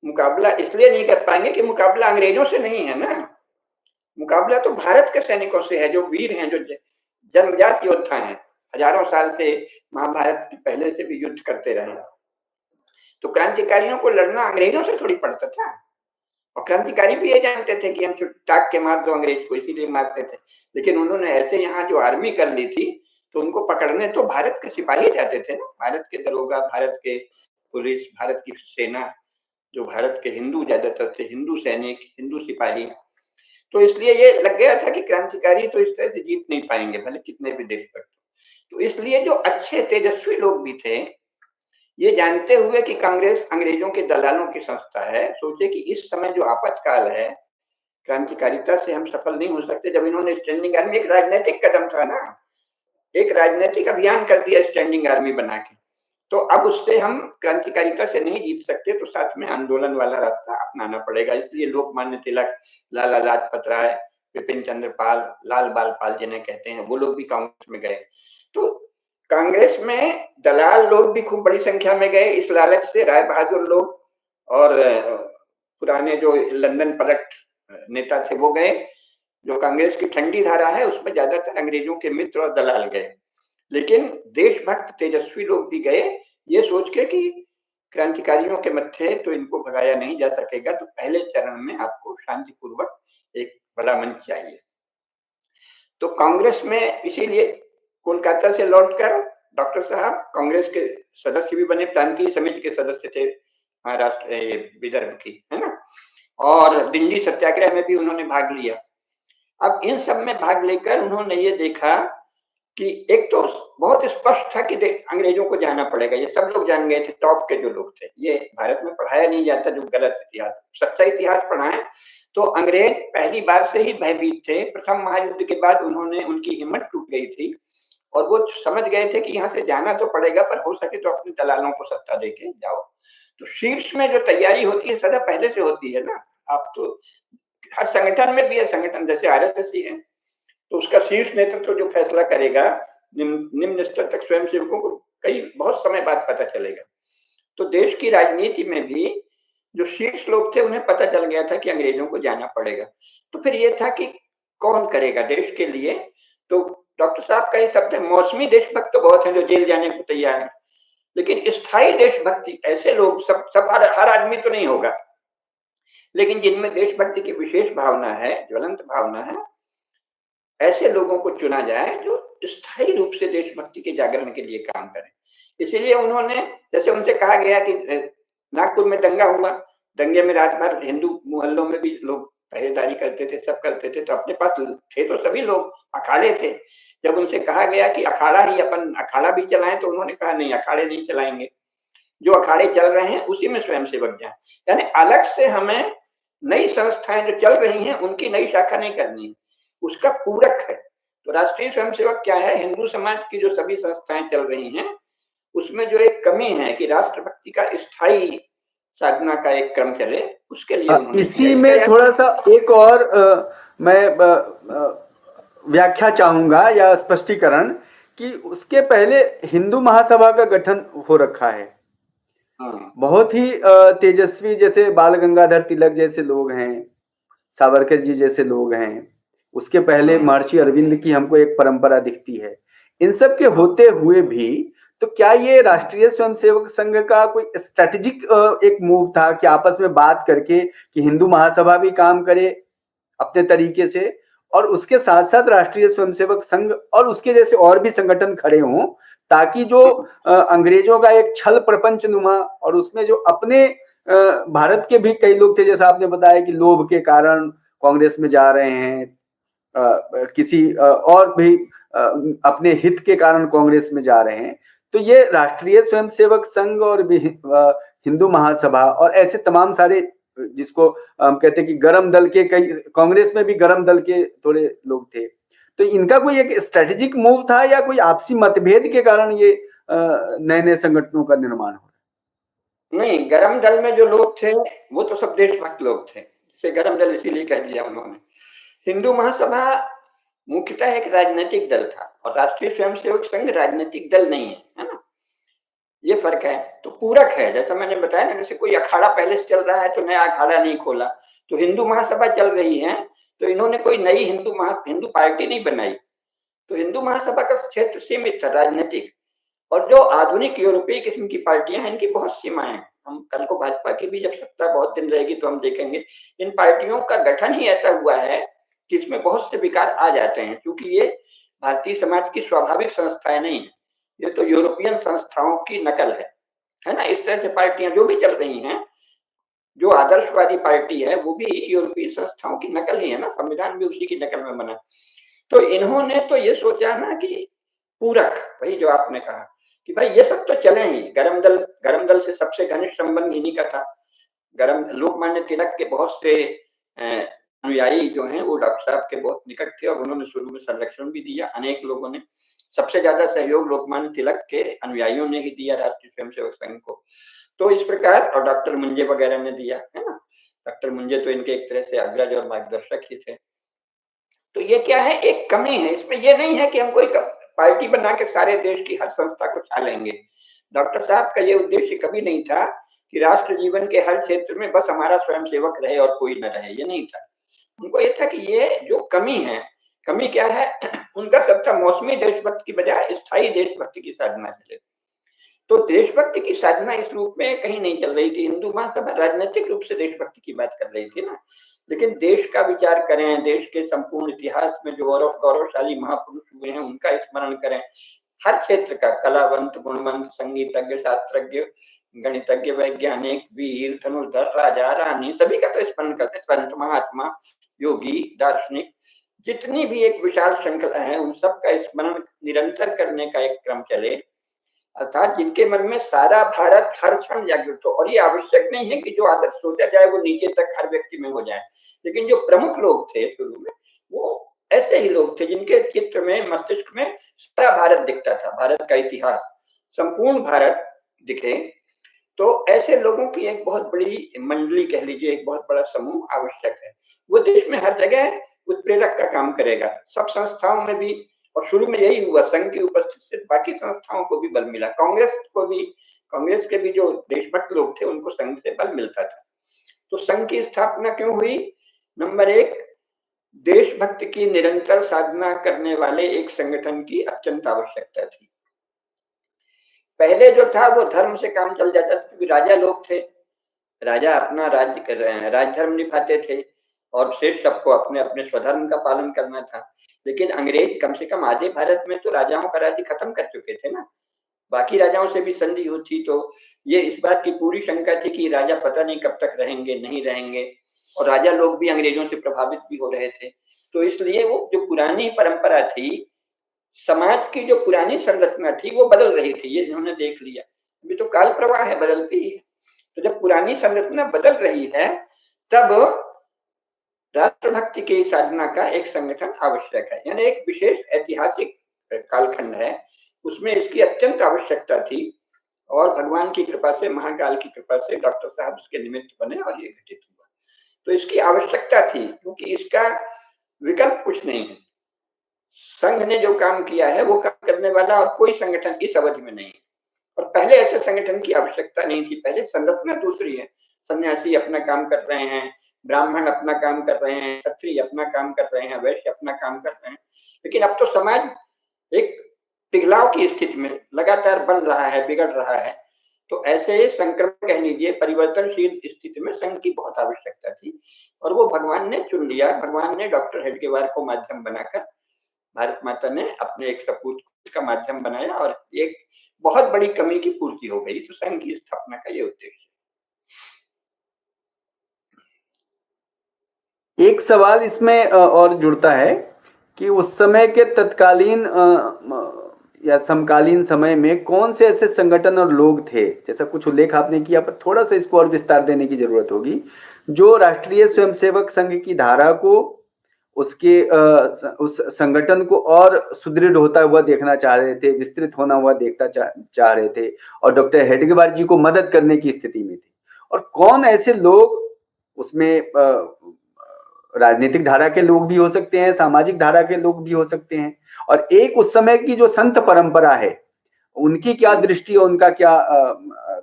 S2: मुकाबला इसलिए नहीं कर पाएंगे कि मुकाबला अंग्रेजों से नहीं है ना, मुकाबला तो भारत के सैनिकों से है, जो वीर हैं, जो जन्मजात योद्धा हैं, हजारों साल से महाभारत के पहले से भी युद्ध करते रहे। तो क्रांतिकारियों को लड़ना अंग्रेजों से थोड़ी पड़ता था। और क्रांतिकारी भी ये जानते थे कि हम टाक के मार दो अंग्रेज को, इसीलिए मारते थे। लेकिन उन्होंने ऐसे यहाँ जो आर्मी कर ली थी, तो उनको पकड़ने तो भारत के सिपाही जाते थे ना, भारत के दरोगा, भारत के पुलिस, भारत की सेना, जो भारत के हिंदू ज्यादातर थे, हिंदू सैनिक, हिंदू सिपाही। तो इसलिए ये लग गया था कि क्रांतिकारी तो इस तरह से जीत नहीं पाएंगे, भले कितने भी देशभक्त। तो इसलिए जो अच्छे तेजस्वी लोग भी थे, ये जानते हुए कि कांग्रेस अंग्रेजों के दलालों की संस्था है, सोचे कि इस समय जो आपातकाल है, क्रांतिकारिता से हम सफल नहीं हो सकते। जब इन्होंने स्टैंडिंग आर्मी, एक राजनीतिक कदम था ना, एक राजनीतिक अभियान कर दिया स्टैंडिंग आर्मी बना के, तो अब उससे हम क्रांतिकारिता से नहीं जीत सकते, तो साथ में आंदोलन वाला रास्ता अपनाना पड़ेगा। इसलिए लोकमान्य तिलक, लाला लाजपत राय, विपिन चंद्र पाल, लाल बाल पाल जिन्हें कहते हैं, वो लोग भी कांग्रेस में गए। तो कांग्रेस में दलाल लोग भी खूब बड़ी संख्या में गए, इस लालच से राय बहादुर लोग और पुराने जो लंदन पलट नेता थे वो गए। जो कांग्रेस की ठंडी धारा है उसमें ज्यादातर अंग्रेजों के मित्र और दलाल गए, लेकिन देशभक्त तेजस्वी लोग भी गए, ये सोच के कि क्रांतिकारियों के मत्थे तो इनको भगाया नहीं जा सकेगा, तो पहले चरण में आपको शांतिपूर्वक एक बड़ा मंच चाहिए। तो कांग्रेस में इसीलिए कोलकाता से लौटकर डॉक्टर साहब कांग्रेस के सदस्य भी बने, प्रांतीय समिति के सदस्य थे महाराष्ट्र, विदर्भ की, है ना, और दिल्ली सत्याग्रह में भी उन्होंने भाग लिया। अब इन सब में भाग लेकर उन्होंने ये देखा कि एक तो बहुत स्पष्ट था कि अंग्रेजों को जाना पड़ेगा, ये सब लोग जान गए थे, टॉप के जो लोग थे। ये भारत में पढ़ाया नहीं जाता जो गलत इतिहास, सच्चा इतिहास पढ़ाएं। तो अंग्रेज पहली बार से ही भयभीत थे। प्रथम महायुद्ध के बाद उन्होंने, उनकी हिम्मत टूट गई थी और वो समझ गए थे कि यहाँ से जाना तो पड़ेगा, पर हो सके तो अपने दलालों को सत्ता देके जाओ। तो शीर्ष में जो तैयारी होती है सदा पहले से होती है ना, आप तो हर संगठन में भी है, संगठन जैसे आरएसएस ही है, तो उसका शीर्ष नेतृत्व जो फैसला करेगा, निम्न स्तर तक स्वयंसेवकों को कई बहुत समय बाद पता चलेगा। तो देश की राजनीति में भी जो शीर्ष लोग थे उन्हें पता चल गया था कि अंग्रेजों को जाना पड़ेगा। तो फिर ये था कि कौन करेगा देश के लिए। तो डॉक्टर साहब का ये शब्द है, मौसमी देशभक्त तो बहुत हैं जो जेल जाने को तैयार हैं, लेकिन स्थायी देशभक्ति ऐसे लोग सब हर आदमी तो नहीं होगा, लेकिन जिनमें देशभक्ति की विशेष भावना है, ज्वलंत भावना है, ऐसे लोगों को चुना जाए जो स्थायी रूप से देशभक्ति के जागरण के लिए काम करें। इसीलिए उन्होंने, जैसे उनसे कहा गया कि नागपुर में दंगा हुआ, दंगे में रात भर हिंदू मोहल्लों में भी लोग पहरेदारी करते थे, सब करते थे, तो अपने पास थे तो सभी लोग, अखाड़े थे। जब उनसे कहा गया कि अखाड़ा ही, अपन अखाड़ा भी चलाएं, तो उन्होंने कहा नहीं, अखाड़े नहीं चलाएंगे, जो अखाड़े चल रहे हैं उसी में स्वयंसेवक जाएं। यानी अलग से हमें नई संस्थाएं जो चल रही हैं उनकी नई शाखा नहीं करनी है, उसका पूरक है। तो राष्ट्रीय स्वयंसेवक क्या है, हिंदू समाज की जो सभी संस्थाएं चल रही हैं उसमें जो एक कमी है कि राष्ट्रभक्ति का स्थायी साधना का एक क्रम चले, उसके लिए उन्होंने
S1: इसी में थोड़ा सा एक और मैं व्याख्या चाहूंगा या स्पष्टीकरण कि उसके पहले हिंदू महासभा का गठन हो रखा है। बहुत ही तेजस्वी, जैसे बाल गंगाधर तिलक जैसे लोग हैं, सावरकर जी जैसे लोग हैं, उसके पहले महर्षि अरविंद की हमको एक परंपरा दिखती है। इन सब के होते हुए भी तो क्या ये राष्ट्रीय स्वयंसेवक संघ का कोई स्ट्रेटेजिक एक मूव था कि आपस में बात करके कि हिंदू महासभा भी काम करे अपने तरीके से, और उसके साथ साथ राष्ट्रीय स्वयंसेवक संघ और उसके जैसे और भी संगठन खड़े हों, ताकि जो अंग्रेजों का एक छल प्रपंच नुमा, और उसमें जो अपने भारत के भी कई लोग थे, जैसा आपने बताया कि लोभ के कारण कांग्रेस में जा रहे हैं, किसी और भी अपने हित के कारण कांग्रेस में जा रहे हैं, तो ये राष्ट्रीय स्वयंसेवक संघ और हिंदू महासभा और ऐसे तमाम सारे, जिसको हम कहते हैं कि गरम दल के, कई कांग्रेस में भी गरम दल के थोड़े लोग थे। तो इनका कोई एक स्ट्रेटेजिक मूव था या कोई आपसी मतभेद के कारण ये नए नए संगठनों का निर्माण हो?
S2: नहीं, गरम दल में जो लोग थे वो तो सब देशभक्त लोग थे, जिसे गरम दल इसीलिए कह दिया उन्होंने। हिंदू महासभा मुख्यतः एक राजनीतिक दल था और राष्ट्रीय स्वयंसेवक संघ राजनीतिक दल नहीं है ना, ये फर्क है। तो पूरक है, जैसा मैंने बताया ना, जैसे कोई अखाड़ा पहले से चल रहा है तो नया अखाड़ा नहीं खोला, तो हिंदू महासभा चल रही है तो इन्होंने कोई नई हिंदू पार्टी नहीं बनाई। तो हिंदू महासभा का क्षेत्र सीमित था, राजनीतिक। और जो आधुनिक यूरोपीय किस्म की पार्टियां हैं, इनकी बहुत सीमाएं हैं। हम कल को भाजपा की भी जब सत्ता बहुत दिन रहेगी तो हम देखेंगे इन पार्टियों का गठन ही ऐसा हुआ है कि इसमें बहुत से विकार आ जाते हैं, क्योंकि ये भारतीय समाज की स्वाभाविक संस्थाएं नहीं है, ये तो यूरोपियन संस्थाओं की नकल है ना। इस तरह से पार्टियां जो भी चल रही हैं, जो आदर्शवादी पार्टी है वो भी यूरोपीय संस्थाओं की नकल ही है ना, संविधान भी उसी की नकल में बना। तो इन्होंने तो ये सोचा ना कि पूरक, वही जो आपने कहा कि भाई ये सब तो चले ही, गरम दल से सबसे घनिष्ठ संबंध इन्हीं का था। गरम लोकमान्य तिलक के बहुत से अनुयायी जो हैं वो डॉक्टर साहब के बहुत निकट थे और उन्होंने शुरू में संरक्षण भी दिया अनेक लोगों ने। सबसे ज्यादा सहयोग लोकमान्य तिलक के अनुयायियों ने ही दिया राष्ट्रीय स्वयंसेवक संघ को। तो इस प्रकार, और डॉक्टर मुंजे वगैरह ने दिया है ना। डॉक्टर मुंजे तो इनके एक तरह से अग्रज और मार्गदर्शक ही थे। तो ये क्या है, एक कमी है इसमें। ये नहीं है कि हम कोई पार्टी बना के सारे देश की हर संस्था को छा लेंगे। डॉक्टर साहब का ये उद्देश्य कभी नहीं था कि राष्ट्र जीवन के हर क्षेत्र में बस हमारा स्वयंसेवक रहे और कोई न रहे, ये नहीं था। उनको ये था कि ये जो कमी है, कमी क्या है उनका सब था मौसमी देशभक्ति की बजाय स्थायी देशभक्ति की साधना चले। तो देशभक्ति की साधना इस रूप में कहीं नहीं चल रही थी। हिंदू महासभा राजनीतिक रूप से देशभक्ति की बात कर रही थी ना, लेकिन देश का विचार करें, देश के संपूर्ण इतिहास में जो गौरवशाली महापुरुष हुए हैं उनका स्मरण करें, हर क्षेत्र का, कलावंत, गुणवंत, संगीतज्ञ, शास्त्रज्ञ, गणितज्ञ, वैज्ञानिक, वीर, धनुर्धर, राजा, रानी, सभी का तो स्मरण करते, संत, महात्मा, योगी, दार्शनिक, जितनी भी एक विशाल श्रृंखला है उन सब का स्मरण निरंतर करने का एक क्रम चले, अर्थात जिनके मन में सारा भारत हर क्षण जागृत हो। और ये आवश्यक नहीं है कि जो आदर्श सोचा जाए वो नीचे तक हर व्यक्ति में हो जाए, लेकिन जो प्रमुख लोग थे शुरू में वो ऐसे ही लोग थे जिनके चित्र में, मस्तिष्क में सारा भारत दिखता था, भारत का इतिहास, संपूर्ण भारत दिखे। तो ऐसे लोगों की एक बहुत बड़ी मंडली कह लीजिए, एक बहुत बड़ा समूह आवश्यक है। वो देश में हर जगह उत्प्रेरक का काम करेगा, सब संस्थाओं में भी। और शुरू में यही हुआ, संघ की उपस्थिति से बाकी संस्थाओं को भी बल मिला, कांग्रेस के भी जो देशभक्त लोग थे उनको संघ से बल मिलता था। तो संघ की स्थापना क्यों हुई? नंबर एक, देशभक्त की निरंतर साधना करने वाले एक संगठन की अत्यंत आवश्यकता थी। पहले जो था वो धर्म से काम चल जाता था, क्योंकि राजा लोग थे, राजा अपना राज्य कर रहे हैं, राजधर्म निभाते थे और शेष सबको अपने अपने स्वधर्म का पालन करना था। लेकिन अंग्रेज कम से कम आधे भारत में तो राजाओं का राज्य खत्म कर चुके थे ना, बाकी राजाओं से भी संधि हुई थी। तो ये इस बात की पूरी शंका थी कि राजा पता नहीं कब तक रहेंगे, नहीं रहेंगे, और राजा लोग भी अंग्रेजों से प्रभावित भी हो रहे थे। तो इसलिए वो जो पुरानी परंपरा थी, समाज की जो पुरानी संरचना थी वो बदल रही थी, ये इन्होंने देख लिया। अभी तो काल प्रवाह है, बदलती ही है। तो जब पुरानी संरचना बदल रही है तब राष्ट्रभक्ति की साधना का एक संगठन आवश्यक है, यानी एक विशेष ऐतिहासिक कालखंड है, उसमें इसकी अत्यंत आवश्यकता थी। और भगवान की कृपा से, महाकाल की कृपा से डॉक्टर साहब उसके निमित्त बने और ये घटित हुआ। तो इसकी आवश्यकता थी, क्योंकि इसका विकल्प कुछ नहीं है। संघ ने जो काम किया है वो काम करने वाला और कोई संगठन इस अवधि में नहीं है। और पहले ऐसे संगठन की आवश्यकता नहीं थी, पहले संरचना दूसरी है। सन्यासी अपना काम कर रहे हैं, ब्राह्मण अपना काम कर रहे हैं, क्षत्रिय अपना काम कर रहे हैं, वैश्य अपना काम कर रहे हैं। लेकिन अब तो समाज एक पिघलाव की स्थिति में लगातार बन रहा है, बिगड़ रहा है। तो ऐसे संक्रमण कह लीजिए, परिवर्तनशील स्थिति में संघ की बहुत आवश्यकता थी और वो भगवान ने चुन लिया। भगवान ने डॉक्टर हेडगेवार को माध्यम बनाकर, भारत माता ने अपने एक सपूत का माध्यम बनाया और एक बहुत बड़ी कमी की पूर्ति हो गई। तो संघ की स्थापना का ये उद्देश्य।
S1: एक सवाल इसमें और जुड़ता है कि उस समय के तत्कालीन या समकालीन समय में कौन से ऐसे संगठन और लोग थे, जैसा कुछ उल्लेख आपने किया, पर थोड़ा सा इसको और विस्तार देने की जरूरत होगी, जो राष्ट्रीय स्वयंसेवक संघ की धारा को, उसके उस संगठन को और सुदृढ़ होता हुआ देखना चाह रहे थे, विस्तृत होना हुआ देखता चाह रहे थे, और डॉक्टर हेडगेवार जी को मदद करने की स्थिति में थे? और कौन ऐसे लोग उसमें, राजनीतिक धारा के लोग भी हो सकते हैं, सामाजिक धारा के लोग भी हो सकते हैं, और एक उस समय की जो संत परंपरा है, उनकी क्या दृष्टि और उनका क्या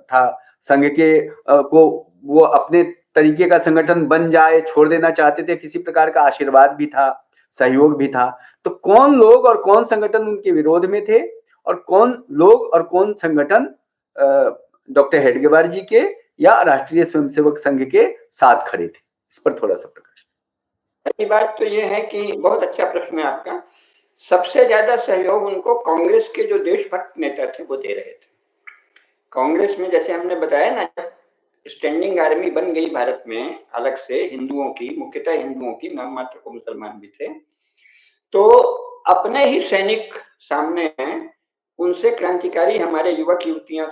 S1: था संघ के को, वो अपने तरीके का संगठन बन जाए, छोड़ देना चाहते थे, किसी प्रकार का आशीर्वाद भी था, सहयोग भी था? तो कौन लोग और कौन संगठन उनके विरोध में थे, और कौन लोग और कौन संगठन डॉक्टर हेडगेवार जी के या राष्ट्रीय स्वयंसेवक संघ के साथ खड़े थे? इस पर थोड़ा सा प्रकाश।
S2: पहली बात तो ये है कि बहुत अच्छा प्रश्न है आपका। सबसे ज्यादा सहयोग उनको कांग्रेस के जो देशभक्त नेता थे वो दे रहे थे। कांग्रेस में जैसे हमने बताया ना, स्टैंडिंग आर्मी बन गई भारत में अलग से हिंदुओं की, मुख्यतः हिंदुओं की, नाम मात्र को मुसलमान भी थे, तो अपने ही सैनिक सामने हैं, उनसे क्रांतिकारी हमारे युवक युवतियां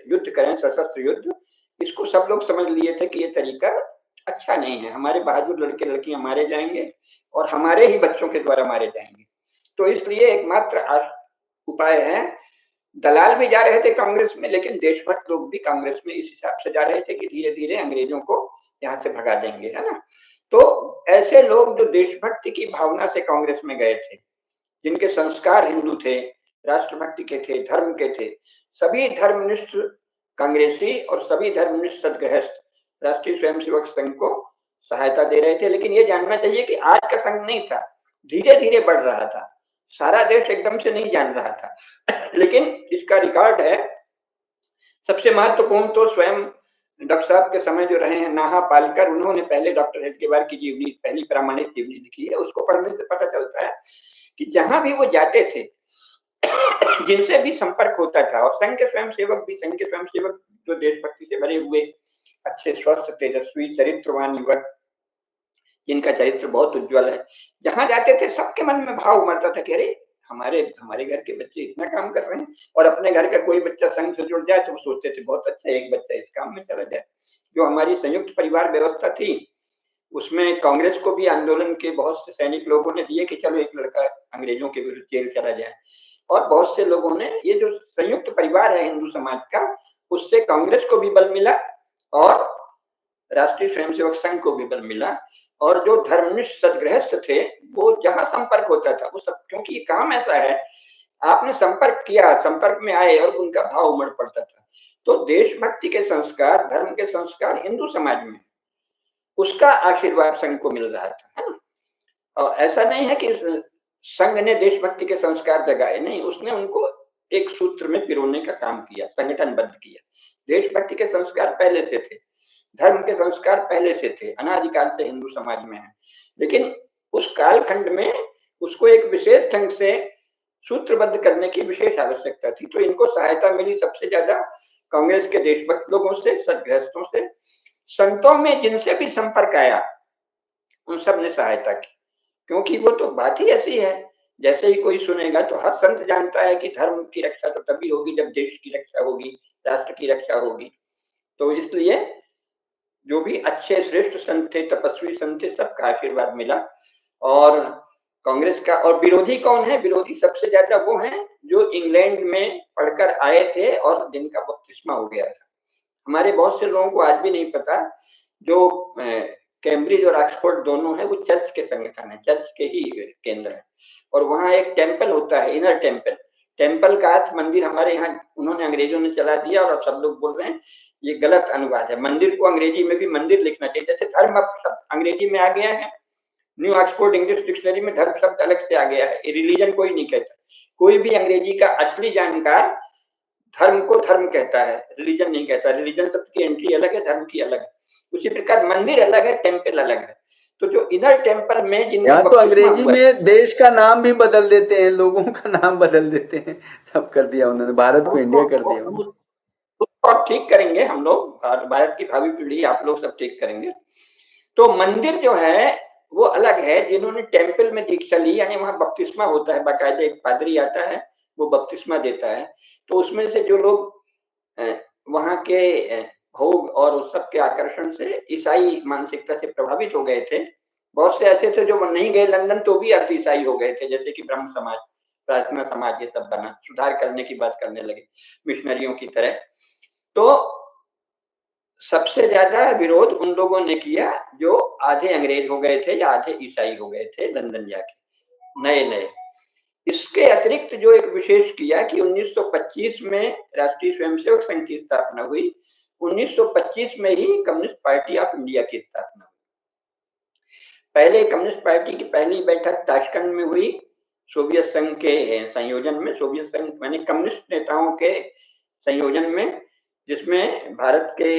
S2: युद्ध करें, सशस्त्र युद्ध, इसको सब लोग समझ लिए थे कि ये तरीका अच्छा नहीं है, हमारे बहादुर लड़के लड़कियां मारे जाएंगे और हमारे ही बच्चों के द्वारा मारे जाएंगे। तो इसलिए एकमात्र उपाय है, दलाल भी जा रहे थे कांग्रेस में, लेकिन देशभक्त लोग भी कांग्रेस में इस हिसाब से जा रहे थे कि धीरे धीरे अंग्रेजों को यहाँ से भगा देंगे, है ना। तो ऐसे लोग जो देशभक्ति की भावना से कांग्रेस में गए थे, जिनके संस्कार हिंदू थे, राष्ट्रभक्ति के थे, धर्म के थे, सभी धर्मनिष्ठ कांग्रेसी और सभी धर्मनिष्ठ सदगृहस्थ राष्ट्रीय स्वयंसेवक संघ को सहायता दे रहे थे। लेकिन ये जानना चाहिए कि आज का संघ नहीं था, धीरे धीरे बढ़ रहा था, सारा देश एकदम से नहीं जान रहा था। लेकिन इसका रिकॉर्ड है। सबसे महत्वपूर्ण तो स्वयं डॉक्टर साहब के समय जो रहे हैं नाहा पालकर, उन्होंने पहले डॉक्टर हेडगेवार की जीवनी, पहली प्रामाणिक जीवनी लिखी है। उसको पढ़ने से पता चलता है कि जहां भी वो जाते थे, जिनसे भी संपर्क होता था, और संघ के स्वयंसेवक भी, संघ के स्वयंसेवक जो देशभक्ति से भरे हुए, अच्छे, स्वस्थ, तेजस्वी, चरित्रवान युवक, जिनका चरित्र बहुत उज्जवल है, जहां जाते थे सबके मन में भाव उमड़ता था कि अरे हमारे हमारे घर के बच्चे इतना काम कर रहे हैं, और अपने घर का कोई बच्चा संघ से जुड़ जाए तो वो सोचते थे बहुत अच्छा, एक बच्चा इस काम में चला जाए। जो हमारी संयुक्त परिवार व्यवस्था थी, उसमें कांग्रेस को भी आंदोलन के बहुत से सैनिक लोगों ने दिए कि चलो एक लड़का अंग्रेजों के विरुद्ध जेल चला जाए, और बहुत से लोगों ने, ये जो संयुक्त परिवार है हिंदू समाज का, उससे कांग्रेस को भी बल मिला और राष्ट्रीय स्वयंसेवक संघ को भी बल मिला। और जो धर्मनिष्ठ सदगृहस्थ थे, वो जहां संपर्क होता था वो सब, क्योंकि ये काम ऐसा है, आपने संपर्क किया, संपर्क में आए और उनका भाव उमड़ पड़ता था। तो देशभक्ति के संस्कार, धर्म के संस्कार हिंदू समाज में, उसका आशीर्वाद संघ को मिल रहा था, है ना। और ऐसा नहीं है कि संघ ने देशभक्ति के संस्कार जगाए, नहीं, उसने उनको एक सूत्र में पिरोने का काम किया, संगठनबद्ध किया। देशभक्ति के संस्कार पहले से थे, धर्म के संस्कार पहले से थे, अनादिकाल से हिंदू समाज में है, लेकिन उस कालखंड में उसको एक विशेष ढंग से सूत्रबद्ध करने की विशेष आवश्यकता थी। तो इनको सहायता मिली सबसे ज्यादा कांग्रेस के देशभक्त लोगों से, सदगृहस्थों से। संतों में जिनसे भी संपर्क आया, उन सब ने सहायता की, क्योंकि वो तो बात ही ऐसी है, जैसे ही कोई सुनेगा तो हर संत जानता है कि धर्म की रक्षा तो तभी होगी जब देश की रक्षा होगी, राष्ट्र की रक्षा होगी। तो इसलिए जो भी अच्छे श्रेष्ठ संत थे, तपस्वी संत थे, सबका आशीर्वाद मिला। और कांग्रेस का, और विरोधी कौन है? विरोधी सबसे ज्यादा वो हैं जो इंग्लैंड में पढ़कर आए थे और जिनका बपतिस्मा हो गया था। हमारे बहुत से लोगों को आज भी नहीं पता, जो कैम्ब्रिज और ऑक्सफोर्ड दोनों है, वो चर्च के संगठन है, चर्च के ही केंद्र है। और वहां एक टेम्पल होता है, इनर टेम्पल। टेम्पल का अर्थ मंदिर हमारे यहाँ उन्होंने, अंग्रेजों ने चला दिया, और सब लोग बोल रहे हैं ये गलत अनुवाद है। मंदिर को अंग्रेजी में भी मंदिर लिखना चाहिए, जैसे धर्म अब शब्द अंग्रेजी में आ गया है, न्यू ऑक्सफोर्ड इंग्लिश डिक्शनरी में धर्म शब्द अलग से आ गया है। रिलीजन कोई नहीं कहता, कोई भी अंग्रेजी का असली जानकार धर्म को धर्म कहता है, रिलीजन नहीं कहता। रिलीजन शब्द की एंट्री अलग है, धर्म की अलग है। उसी प्रकार मंदिर अलग है, टेम्पल अलग है। तो जो इनर टेम्पल में जिनका
S1: तो अंग्रेजी में देश का नाम भी बदल देते हैं, लोगों का नाम बदल देते हैं, सब कर दिया उन्होंने, भारत को इंडिया कर दिया।
S2: उसको आप ठीक करेंगे, हम लोग, भारत की भावी पीढ़ी, आप लोग सब ठीक करेंगे। तो मंदिर जो है वो अलग है। जिन्होंने टेम्पल में दीक्षा ली, यानी वहां बपतिस्मा होता है, बाकायदा एक पादरी आता है, वो बपतिस्मा देता है, तो उसमें से जो लोग वहाँ के भोग और उस सब के आकर्षण से ईसाई मानसिकता से प्रभावित हो गए थे। बहुत से ऐसे थे जो नहीं गए लंदन तो भी अब ईसाई हो गए थे, जैसे कि ब्रह्म समाज, प्रार्थना समाज, ये सब बना, सुधार करने की बात करने लगे मिशनरियों की तरह। तो सबसे ज्यादा विरोध उन लोगों ने किया जो आधे अंग्रेज हो गए थे या आधे ईसाई हो गए थे लंदन जाके, नए नए। इसके अतिरिक्त जो एक विशेष किया कि 1925 में राष्ट्रीय स्वयंसेवक संघ की स्थापना हुई, 1925 में ही कम्युनिस्ट पार्टी ऑफ इंडिया की स्थापना हुई। पहले कम्युनिस्ट पार्टी की पहली बैठक ताशकंद में हुई, सोवियत संघ के संयोजन में, सोवियत संघ माने कम्युनिस्ट नेताओं के संयोजन में, जिसमें भारत के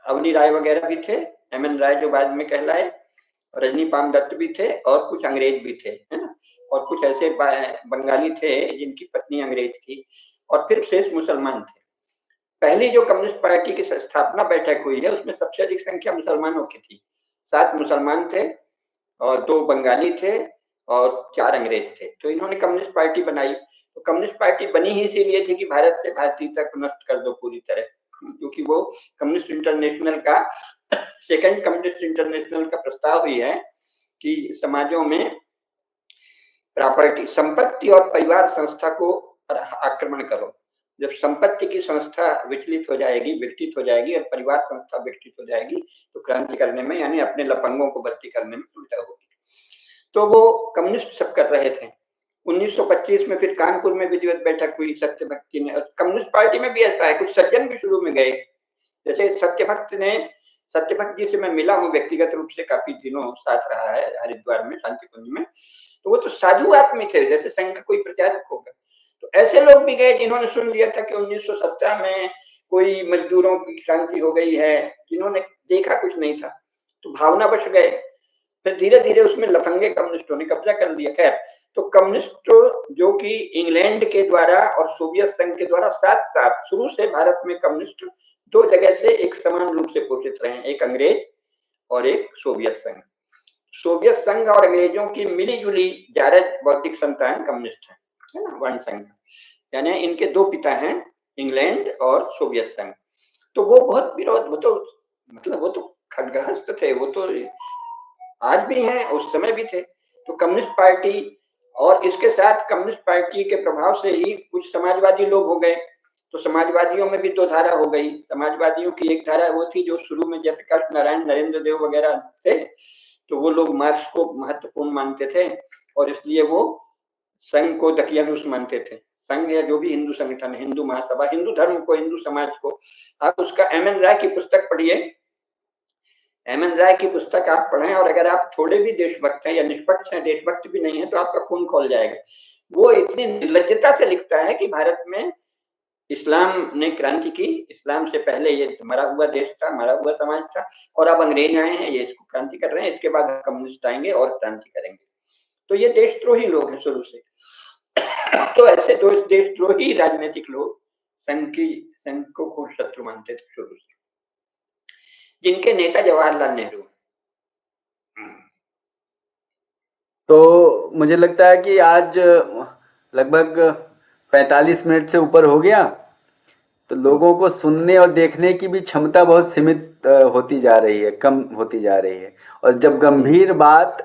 S2: अवनी राय वगैरह भी थे, एमएन राय जो बाद में कहलाए, रजनी पाम दत्त भी थे और कुछ अंग्रेज भी थे, है ना, और कुछ ऐसे बंगाली थे जिनकी पत्नी अंग्रेज थी, और फिर शेष मुसलमान थे। पहली जो कम्युनिस्ट पार्टी की स्थापना बैठक हुई है उसमें सबसे अधिक संख्या मुसलमानों की थी। 7 मुसलमान थे और 2 बंगाली थे और 4 अंग्रेज थे। तो इन्होंने कम्युनिस्ट पार्टी बनाई। तो कम्युनिस्ट पार्टी बनी ही इसीलिए थी कि भारत से भारतीयता को नष्ट कर दो पूरी तरह, क्योंकि वो कम्युनिस्ट इंटरनेशनल का सेकंड कम्युनिस्ट इंटरनेशनल का प्रस्ताव ही है कि समाजों में प्रॉपर्टी, संपत्ति और परिवार संस्था को आक्रमण करो। जब संपत्ति की संस्था विचलित हो जाएगी, विकसित हो जाएगी और परिवार संस्था विकसित हो जाएगी तो क्रांति करने में, यानी अपने लफंगों को भर्ती करने में सुविधा होगी। तो वो कम्युनिस्ट सब कर रहे थे। 1925 में फिर कानपुर में विधिवत बैठक हुई सत्यभक्ति ने। कम्युनिस्ट पार्टी में भी ऐसा है, कुछ सज्जन भी शुरू में गए, जैसे सत्यभक्त जी से मैं मिला हूँ व्यक्तिगत रूप से, काफी दिनों साथ रहा है हरिद्वार में शांति कुंज में। तो वो तो साधु आदमी थे, जैसे संघ का कोई प्रचारक होगा। तो ऐसे लोग भी गए जिन्होंने सुन लिया था कि 1917 में कोई मजदूरों की क्रांति हो गई है, जिन्होंने देखा कुछ नहीं था, तो भावनावश गए। फिर धीरे धीरे उसमें लफंगे कम्युनिस्टों ने कब्जा कर लिया। खैर, तो कम्युनिस्ट जो कि इंग्लैंड के द्वारा और सोवियत संघ के द्वारा साथ साथ शुरू से भारत में कम्युनिस्ट 2 जगह से एक समान रूप से पोषित रहे हैं, एक अंग्रेज और एक सोवियत संघ। सोवियत संघ और अंग्रेजों की मिली जुली जायज बौद्धिक संतान कम्युनिस्ट है ना, वर्ण संघ, यानी इनके 2 पिता हैं, इंग्लैंड और सोवियत संघ। तो वो बहुत विरोध, वो तो मतलब वो तो खड्गहस्त थे, वो तो आज भी हैं, उस समय भी थे। तो कम्युनिस्ट पार्टी और इसके साथ कम्युनिस्ट पार्टी के प्रभाव से ही कुछ समाजवादी लोग हो गए। तो समाजवादियों में भी 2 धारा हो गई। समाजवादियों की एक धारा वो थी जो शुरू में जयप्रकाश नारायण, नरेंद्र देव वगैरह थे, तो वो लोग मार्क्स को महत्वपूर्ण मानते थे और इसलिए वो संघ को दकियानुस मानते थे। संघ या जो भी हिंदू संगठन, हिंदू महासभा, हिंदू धर्म को, हिंदू समाज को। आप उसका एमएन राय की पुस्तक पढ़िए, एमएन राय की पुस्तक आप पढ़ें, और अगर आप थोड़े भी देशभक्त हैं या निष्पक्ष हैं, देशभक्त भी नहीं है, तो आपका खून खौल जाएगा। वो इतनी निर्लज्जता से लिखता है कि भारत में इस्लाम ने क्रांति की, इस्लाम से पहले ये मरा हुआ देश था, मरा हुआ समाज था, और अब अंग्रेज आए हैं, ये इसको क्रांति कर रहे हैं, इसके बाद कम्युनिस्ट आएंगे और क्रांति करेंगे। तो ये देशद्रोही लोग हैं शुरू से। तो ऐसे देशद्रोही राजनीतिक लोग संघ को खूब शत्रु मानते थे शुरू से, जिनके नेता जवाहरलाल नेहरू।
S1: तो मुझे लगता है कि आज लगभग 45 मिनट से ऊपर हो गया, तो लोगों को सुनने और देखने की भी क्षमता बहुत सीमित होती जा रही है, कम होती जा रही है। और जब गंभीर बात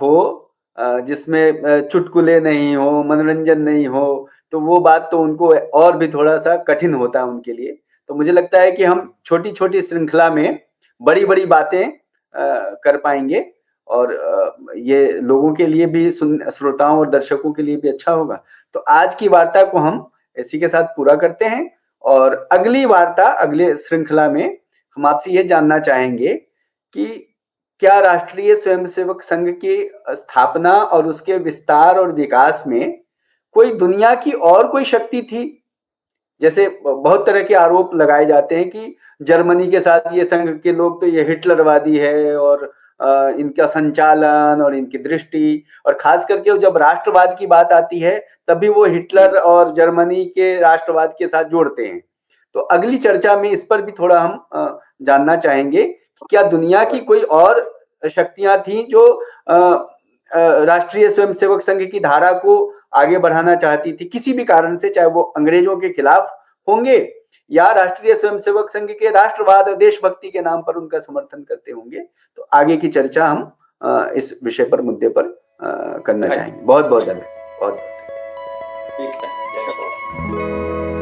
S1: हो, जिसमें चुटकुले नहीं हो, मनोरंजन नहीं हो, तो वो बात तो उनको और भी थोड़ा सा कठिन होता है उनके लिए। तो मुझे लगता है कि हम छोटी छोटी श्रृंखला में बड़ी बड़ी बातें कर पाएंगे, और ये लोगों के लिए भी, श्रोताओं और दर्शकों के लिए भी अच्छा होगा। तो आज की वार्ता को हम इसी के साथ पूरा करते हैं, और अगली वार्ता, अगले श्रृंखला में हम आपसे ये जानना चाहेंगे कि क्या राष्ट्रीय स्वयंसेवक संघ की स्थापना और उसके विस्तार और विकास में कोई दुनिया की और कोई शक्ति थी? जैसे बहुत तरह के आरोप लगाए जाते हैं कि जर्मनी के साथ ये संघ के लोग तो ये हिटलरवादी है, और इनका संचालन और इनकी दृष्टि, और खास करके जब राष्ट्रवाद की बात आती है तभी वो हिटलर और जर्मनी के राष्ट्रवाद के साथ जोड़ते हैं। तो अगली चर्चा में इस पर भी थोड़ा हम जानना चाहेंगे कि क्या दुनिया की कोई और शक्तियां थी जो राष्ट्रीय स्वयंसेवक संघ की धारा को आगे बढ़ाना चाहती थी किसी भी कारण से, चाहे वो अंग्रेजों के खिलाफ होंगे या राष्ट्रीय स्वयंसेवक संघ के राष्ट्रवाद और देशभक्ति के नाम पर उनका समर्थन करते होंगे। तो आगे की चर्चा हम इस विषय पर, मुद्दे पर करना चाहेंगे। बहुत बहुत धन्यवाद। बहुत
S2: ठीक है।